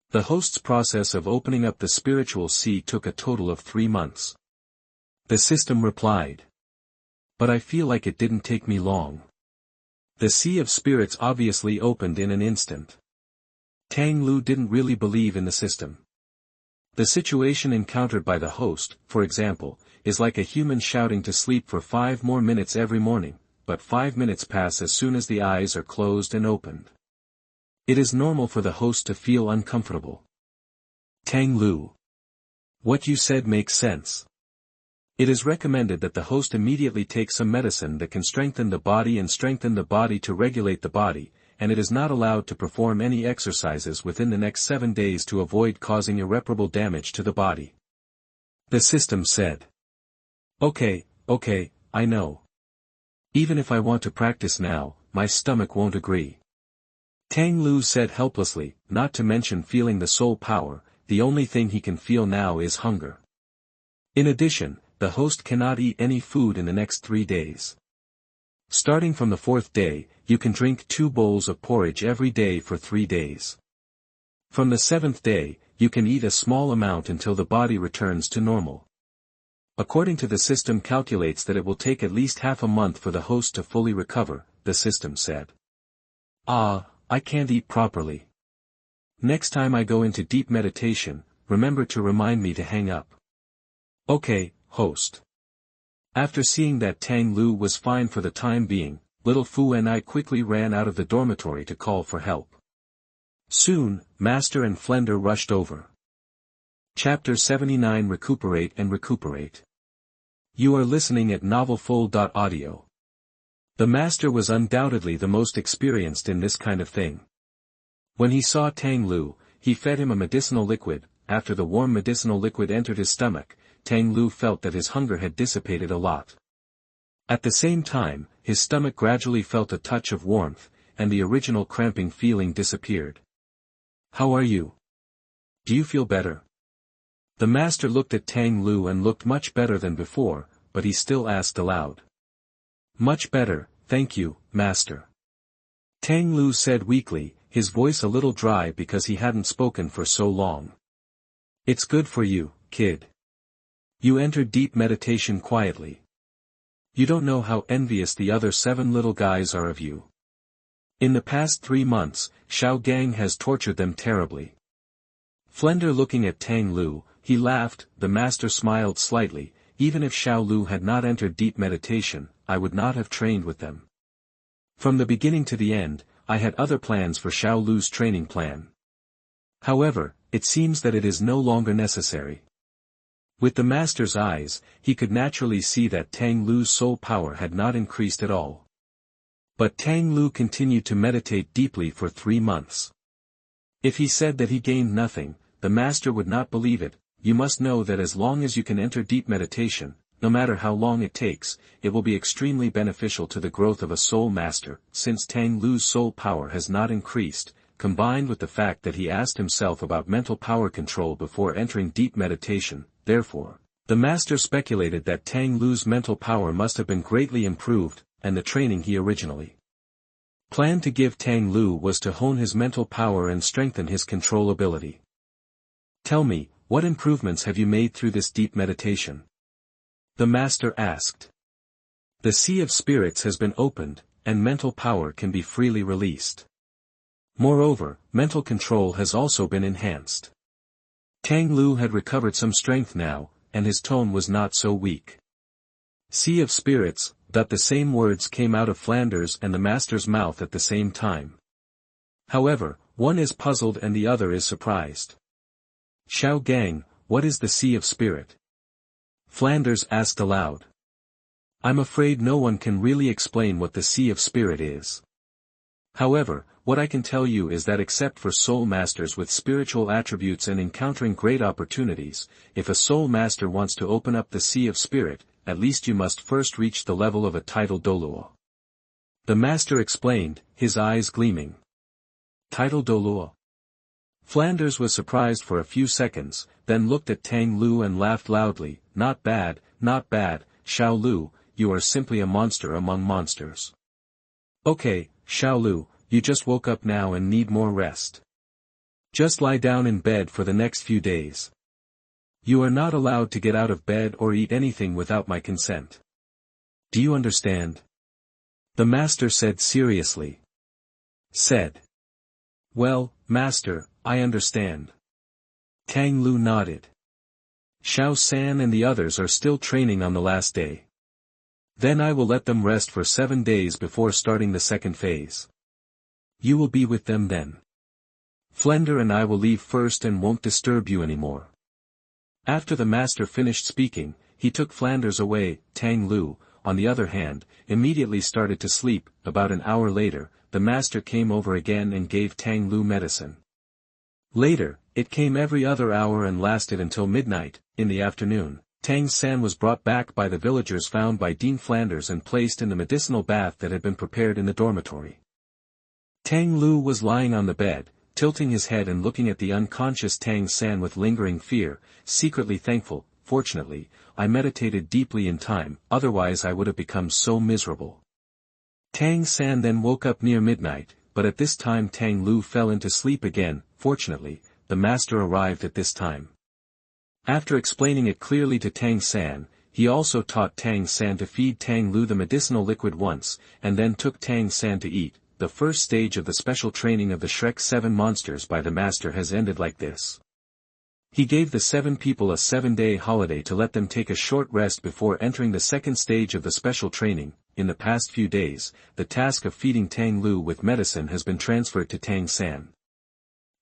The host's process of opening up the spiritual sea took a total of 3 months. The system replied. But I feel like it didn't take me long. The sea of spirits obviously opened in an instant. Tang Lu didn't really believe in the system. The situation encountered by the host, for example, is like a human shouting to sleep for 5 more minutes every morning, but 5 minutes pass as soon as the eyes are closed and opened. It is normal for the host to feel uncomfortable. Tang Lu. What you said makes sense. It is recommended that the host immediately take some medicine that can strengthen the body and strengthen the body to regulate the body, and it is not allowed to perform any exercises within the next 7 days to avoid causing irreparable damage to the body. The system said. Okay, I know. Even if I want to practice now, my stomach won't agree. Tang Lu said helplessly, not to mention feeling the soul power, the only thing he can feel now is hunger. In addition, the host cannot eat any food in the next 3 days. Starting from the 4th day, you can drink 2 bowls of porridge every day for 3 days. From the 7th day, you can eat a small amount until the body returns to normal. According to the system calculates that it will take at least half a month for the host to fully recover, the system said. I can't eat properly. Next time I go into deep meditation, remember to remind me to hang up. Okay, host. After seeing that Tang Lu was fine for the time being, Little Fu and I quickly ran out of the dormitory to call for help. Soon, Master and Flender rushed over. Chapter 79 Recuperate and Recuperate. You are listening at NovelFull.audio. The master was undoubtedly the most experienced in this kind of thing. When he saw Tang Lu, he fed him a medicinal liquid. After the warm medicinal liquid entered his stomach, Tang Lu felt that his hunger had dissipated a lot. At the same time, his stomach gradually felt a touch of warmth, and the original cramping feeling disappeared. How are you? Do you feel better? The master looked at Tang Lu and looked much better than before, but he still asked aloud. Much better, thank you, master. Tang Lu said weakly, his voice a little dry because he hadn't spoken for so long. It's good for you, kid. You entered deep meditation quietly. You don't know how envious the other 7 little guys are of you. In the past 3 months, Xiao Gang has tortured them terribly. Flender looking at Tang Lu, he laughed. The master smiled slightly. Even if Xiao Lu had not entered deep meditation, I would not have trained with them. From the beginning to the end, I had other plans for Xiao Lu's training plan. However, it seems that it is no longer necessary. With the master's eyes, he could naturally see that Tang Lu's soul power had not increased at all. But Tang Lu continued to meditate deeply for 3 months. If he said that he gained nothing, the master would not believe it. You must know that as long as you can enter deep meditation, no matter how long it takes, it will be extremely beneficial to the growth of a soul master. Since Tang Lu's soul power has not increased, combined with the fact that he asked himself about mental power control before entering deep meditation, therefore, the master speculated that Tang Lu's mental power must have been greatly improved, and the training he originally planned to give Tang Lu was to hone his mental power and strengthen his control ability. Tell me, what improvements have you made through this deep meditation? The master asked. The sea of spirits has been opened, and mental power can be freely released. Moreover, mental control has also been enhanced. Tang Lu had recovered some strength now, and his tone was not so weak. Sea of spirits, that the same words came out of Flanders and the master's mouth at the same time. However, one is puzzled and the other is surprised. Xiao Gang, what is the sea of spirit? Flanders asked aloud. I'm afraid no one can really explain what the sea of spirit is. However, what I can tell you is that except for soul masters with spiritual attributes and encountering great opportunities, if a soul master wants to open up the sea of spirit, at least you must first reach the level of a title Douluo. The master explained, his eyes gleaming. Title Douluo. Flanders was surprised for a few seconds, then looked at Tang Lu and laughed loudly. Not bad, Xiao Lu, you are simply a monster among monsters. Okay, Xiao Lu, you just woke up now and need more rest. Just lie down in bed for the next few days. You are not allowed to get out of bed or eat anything without my consent. Do you understand? The master said seriously. Well, master, I understand. Tang Lu nodded. Xiao San and the others are still training on the last day. Then I will let them rest for 7 days before starting the second phase. You will be with them then. Flender and I will leave first and won't disturb you anymore. After the master finished speaking, he took Flanders away. Tang Lu, on the other hand, immediately started to sleep. About an hour later, the master came over again and gave Tang Lu medicine. Later, it came every other hour and lasted until midnight. In the afternoon, Tang San was brought back by the villagers found by Dean Flanders and placed in the medicinal bath that had been prepared in the dormitory. Tang Lu was lying on the bed, tilting his head and looking at the unconscious Tang San with lingering fear, secretly thankful. Fortunately, I meditated deeply in time, otherwise I would have become so miserable. Tang San then woke up near midnight, but at this time Tang Lu fell into sleep again. Fortunately, the master arrived at this time. After explaining it clearly to Tang San, he also taught Tang San to feed Tang Lu the medicinal liquid once, and then took Tang San to eat. The first stage of the special training of the Shrek 7 monsters by the master has ended like this. He gave the 7 people a 7-day holiday to let them take a short rest before entering the second stage of the special training. In the past few days, the task of feeding Tang Lu with medicine has been transferred to Tang San.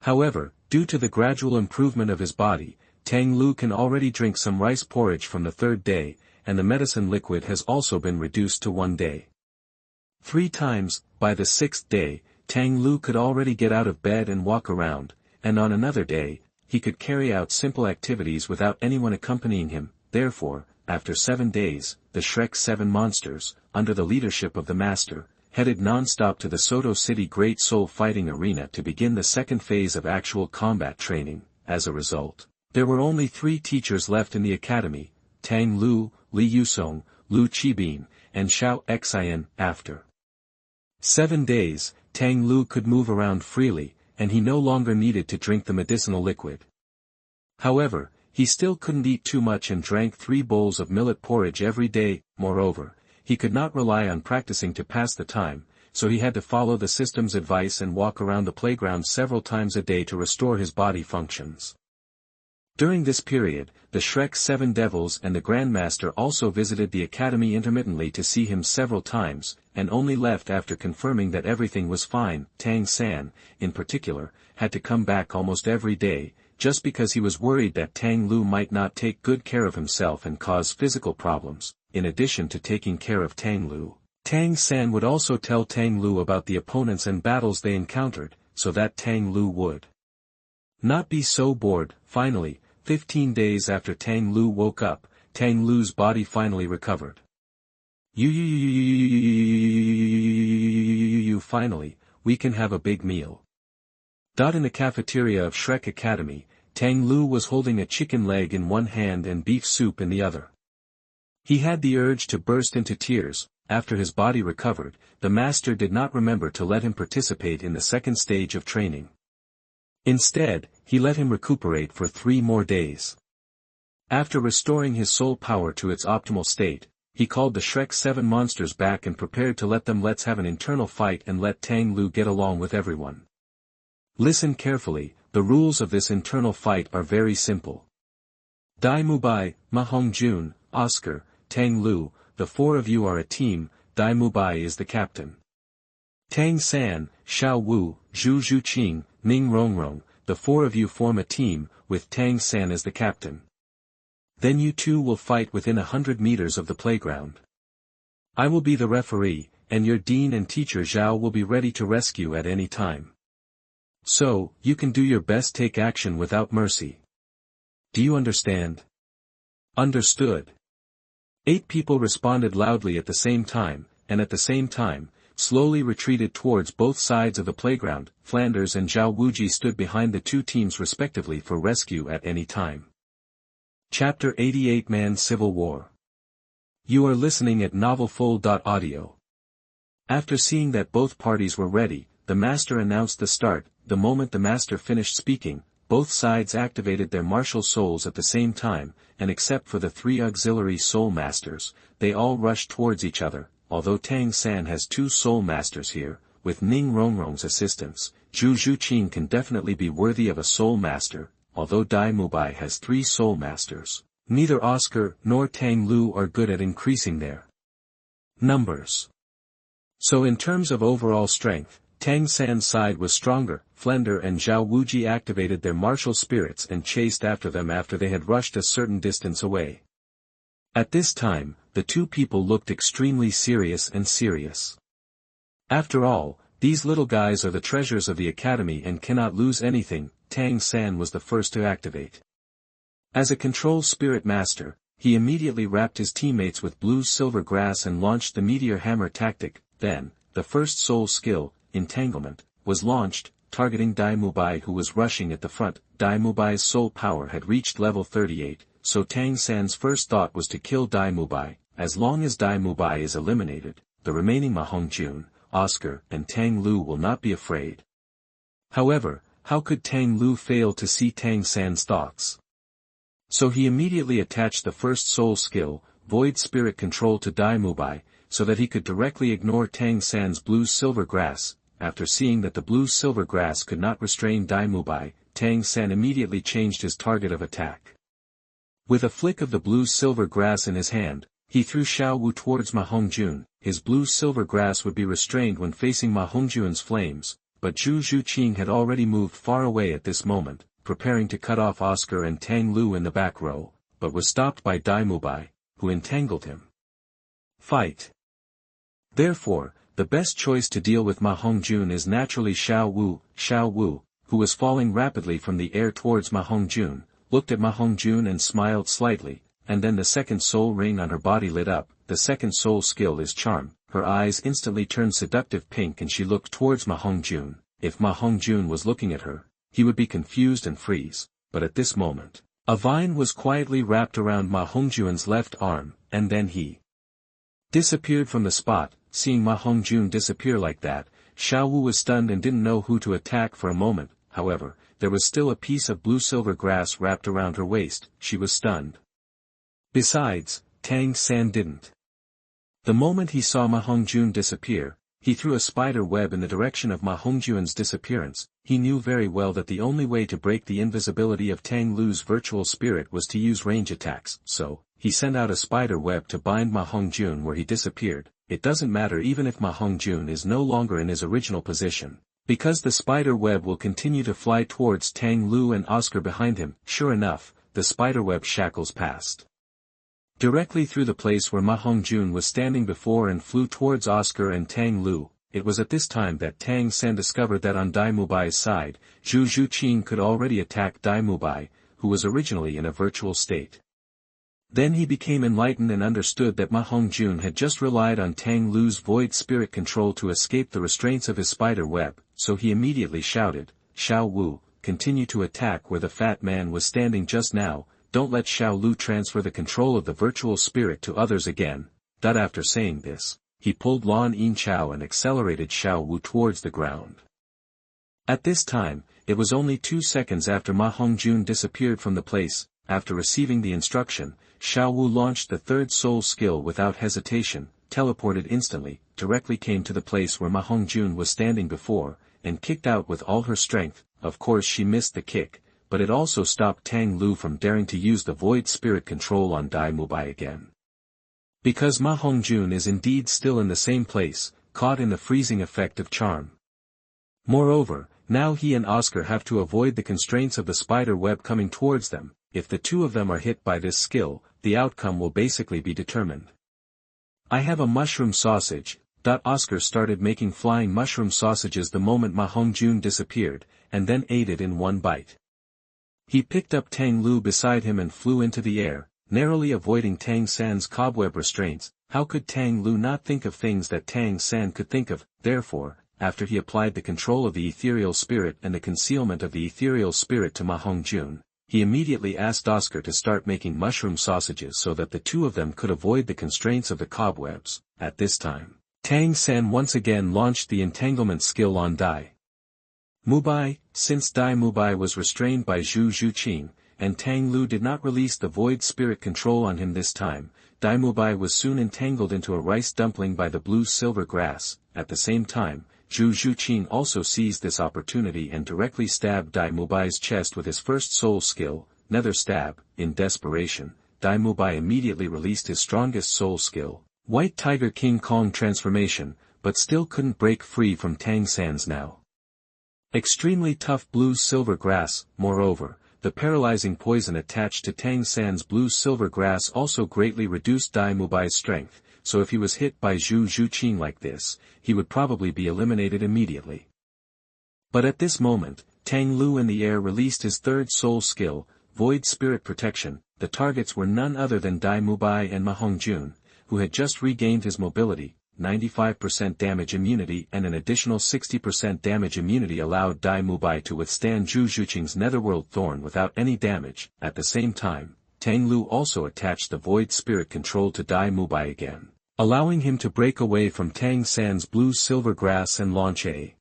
However, due to the gradual improvement of his body, Tang Lu can already drink some rice porridge from the third day, and the medicine liquid has also been reduced to 1 day. 3 times, by the 6th day, Tang Lu could already get out of bed and walk around, and on another day, he could carry out simple activities without anyone accompanying him. Therefore, after 7 days, the Shrek 7 monsters, under the leadership of the Master, headed non-stop to the Soto City Great Soul Fighting Arena to begin the second phase of actual combat training. As a result, there were only 3 teachers left in the academy, Tang Lu, Li Yusong, Lu Qibin, and Xiao Xian. After 7 days, Tang Lu could move around freely, and he no longer needed to drink the medicinal liquid. However, he still couldn't eat too much and drank 3 bowls of millet porridge every day. Moreover, he could not rely on practicing to pass the time, so he had to follow the system's advice and walk around the playground several times a day to restore his body functions. During this period, the Shrek 7 Devils and the Grandmaster also visited the academy intermittently to see him several times, and only left after confirming that everything was fine. Tang San, in particular, had to come back almost every day, just because he was worried that Tang Lu might not take good care of himself and cause physical problems. In addition to taking care of Tang Lu, Tang San would also tell Tang Lu about the opponents and battles they encountered, so that Tang Lu would not be so bored. Finally, 15 days after Tang Lu woke up, Tang Lu's body finally recovered. Finally, we can have a big meal. In the cafeteria of Shrek Academy, Tang Lu was holding a chicken leg in one hand and beef soup in the other. He had the urge to burst into tears. After his body recovered, the master did not remember to let him participate in the second stage of training. Instead, he let him recuperate for 3 more days. After restoring his soul power to its optimal state, he called the Shrek 7 monsters back and prepared to let's have an internal fight and let Tang Lu get along with everyone. Listen carefully, the rules of this internal fight are very simple. Dai Mubai, Ma Hongjun, Oscar, Tang Lu, the 4 of you are a team. Dai Mubai is the captain. Tang San, Xiao Wu, Zhu Zhuqing, Ning Rongrong, the 4 of you form a team, with Tang San as the captain. Then you 2 will fight within 100 meters of the playground. I will be the referee, and your dean and teacher Zhao will be ready to rescue at any time. So, you can do your best, take action without mercy. Do you understand? Understood. 8 people responded loudly at the same time, and at the same time, slowly retreated towards both sides of the playground. Flanders and Zhao Wuji stood behind the 2 teams respectively for rescue at any time. Chapter 88 Man's Civil War. You are listening at novelfull.audio. After seeing that both parties were ready, the master announced the start. The moment the master finished speaking, both sides activated their martial souls at the same time, and except for the 3 auxiliary soul masters, they all rushed towards each other. Although Tang San has 2 soul masters here, with Ning Rongrong's assistance, Zhu Zhuqing can definitely be worthy of a soul master. Although Dai Mubai has 3 soul masters, neither Oscar nor Tang Lu are good at increasing their numbers. So in terms of overall strength, Tang San's side was stronger. Flender and Zhao Wuji activated their martial spirits and chased after them after they had rushed a certain distance away. At this time, the 2 people looked extremely serious. After all, these little guys are the treasures of the academy and cannot lose anything. Tang San was the first to activate. As a control spirit master, he immediately wrapped his teammates with blue silver grass and launched the meteor hammer tactic. Then, the first soul skill, entanglement, was launched, targeting Dai Mubai who was rushing at the front. Dai Mubai's soul power had reached level 38, so Tang San's first thought was to kill Dai Mubai. As long as Dai Mubai is eliminated, the remaining Ma Hongjun, Oscar, and Tang Lu will not be afraid. However, how could Tang Lu fail to see Tang San's thoughts? So he immediately attached the first soul skill, Void Spirit Control, to Dai Mubai, so that he could directly ignore Tang San's blue silver grass. After seeing that the blue silver grass could not restrain Dai Mubai, Tang San immediately changed his target of attack. With a flick of the blue silver grass in his hand, he threw Xiao Wu towards Ma Hongjun. His blue silver grass would be restrained when facing Ma Hongjun's flames, but Zhu Zhuqing had already moved far away at this moment. preparing to cut off Oscar and Tang Lu in the back row, but was stopped by Dai Mubai, who entangled him. Fight. Therefore, the best choice to deal with Ma Hongjun is naturally Xiao Wu, who was falling rapidly from the air towards Ma Hongjun, looked at Ma Hongjun and smiled slightly, and then the second soul ring on her body lit up. The second soul skill is charm. Her eyes instantly turned seductive pink and she looked towards Ma Hongjun. If Ma Hongjun was looking at her, he would be confused and freeze, but at this moment, a vine was quietly wrapped around Ma Hongjun's left arm, and then he disappeared from the spot. Seeing Ma Hongjun disappear like that, Xiao Wu was stunned and didn't know who to attack for a moment. However, there was still a piece of blue-silver grass wrapped around her waist. She was stunned. Besides, Tang San didn't. The moment he saw Ma Hongjun disappear, he threw a spider web in the direction of Ma Hongjun's disappearance. He knew very well that the only way to break the invisibility of Tang Lu's virtual spirit was to use range attacks, so he sent out a spider web to bind Ma Hongjun where he disappeared. It doesn't matter even if Ma Hongjun is no longer in his original position, because the spider web will continue to fly towards Tang Lu and Oscar behind him. Sure enough, the spiderweb shackles passed directly through the place where Ma Hongjun was standing before and flew towards Oscar and Tang Lu. It was at this time that Tang San discovered that on Dai Mubai's side, Zhu Zhuqin could already attack Dai Mubai, who was originally in a virtual state. Then he became enlightened and understood that Ma Hongjun had just relied on Tang Lu's void spirit control to escape the restraints of his spider web, so he immediately shouted, "Xiao Wu, continue to attack where the fat man was standing just now, don't let Xiao Lu transfer the control of the virtual spirit to others again." After saying this, he pulled Lan Yin Chao and accelerated Xiao Wu towards the ground. At this time, it was only 2 seconds after Ma Hongjun disappeared from the place. After receiving the instruction, Xiao Wu launched the third soul skill without hesitation, teleported instantly, directly came to the place where Ma Hongjun was standing before, and kicked out with all her strength. Of course she missed the kick, but it also stopped Tang Lu from daring to use the void spirit control on Dai Mubai again. Because Ma Hongjun is indeed still in the same place, caught in the freezing effect of charm. Moreover, now he and Oscar have to avoid the constraints of the spider web coming towards them. If the two of them are hit by this skill, the outcome will basically be determined. I have a mushroom sausage. Oscar started making flying mushroom sausages the moment Ma Hongjun disappeared, and then ate it in one bite. He picked up Tang Lu beside him and flew into the air, narrowly avoiding Tang San's cobweb restraints. How could Tang Lu not think of things that Tang San could think of? Therefore, after he applied the control of the ethereal spirit and the concealment of the ethereal spirit to Ma Hongjun, he immediately asked Oscar to start making mushroom sausages so that the two of them could avoid the constraints of the cobwebs. At this time, Tang San once again launched the entanglement skill on Dai Mubai. Since Dai Mubai was restrained by Zhu Zhuqin, and Tang Lu did not release the void spirit control on him this time, Dai Mubai was soon entangled into a rice dumpling by the blue-silver grass. At the same time, Zhu Zhuqin also seized this opportunity and directly stabbed Dai Mubai's chest with his first soul skill, Nether Stab. In desperation, Dai Mubai immediately released his strongest soul skill, White Tiger King Kong transformation, but still couldn't break free from Tang San's now extremely tough blue-silver grass. Moreover, the paralyzing poison attached to Tang San's blue-silver grass also greatly reduced Dai Mubai's strength, so if he was hit by Zhu Zhuqin like this, he would probably be eliminated immediately. But at this moment, Tang Lu in the air released his third soul skill, Void Spirit Protection. The targets were none other than Dai Mubai and Ma Hongjun, who had just regained his mobility. 95% damage immunity and an additional 60% damage immunity allowed Dai Mubai to withstand Zhu Zhuqin's Netherworld Thorn without any damage. At the same time, Tang Lu also attached the Void Spirit control to Dai Mubai again, allowing him to break away from Tang San's blue-silver grass and launch a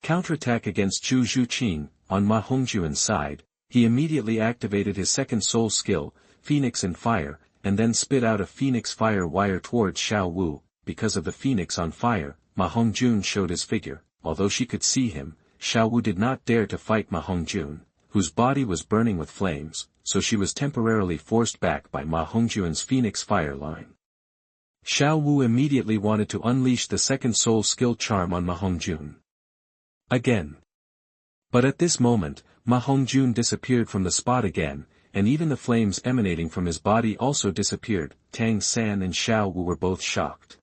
counterattack against Zhu Zhuqin. On Ma Hongjun's side, he immediately activated his second soul skill, Phoenix and Fire, and then spit out a Phoenix Fire wire towards Xiao Wu. Because of the Phoenix on fire, Ma Hongjun showed his figure. Although she could see him, Xiao Wu did not dare to fight Ma Hongjun, whose body was burning with flames, so she was temporarily forced back by Ma Hongjun's Phoenix Fire line. Xiao Wu immediately wanted to unleash the second soul skill charm on Ma Hongjun. Again. But at this moment, Ma Hongjun disappeared from the spot again, and even the flames emanating from his body also disappeared. Tang San and Xiao Wu were both shocked.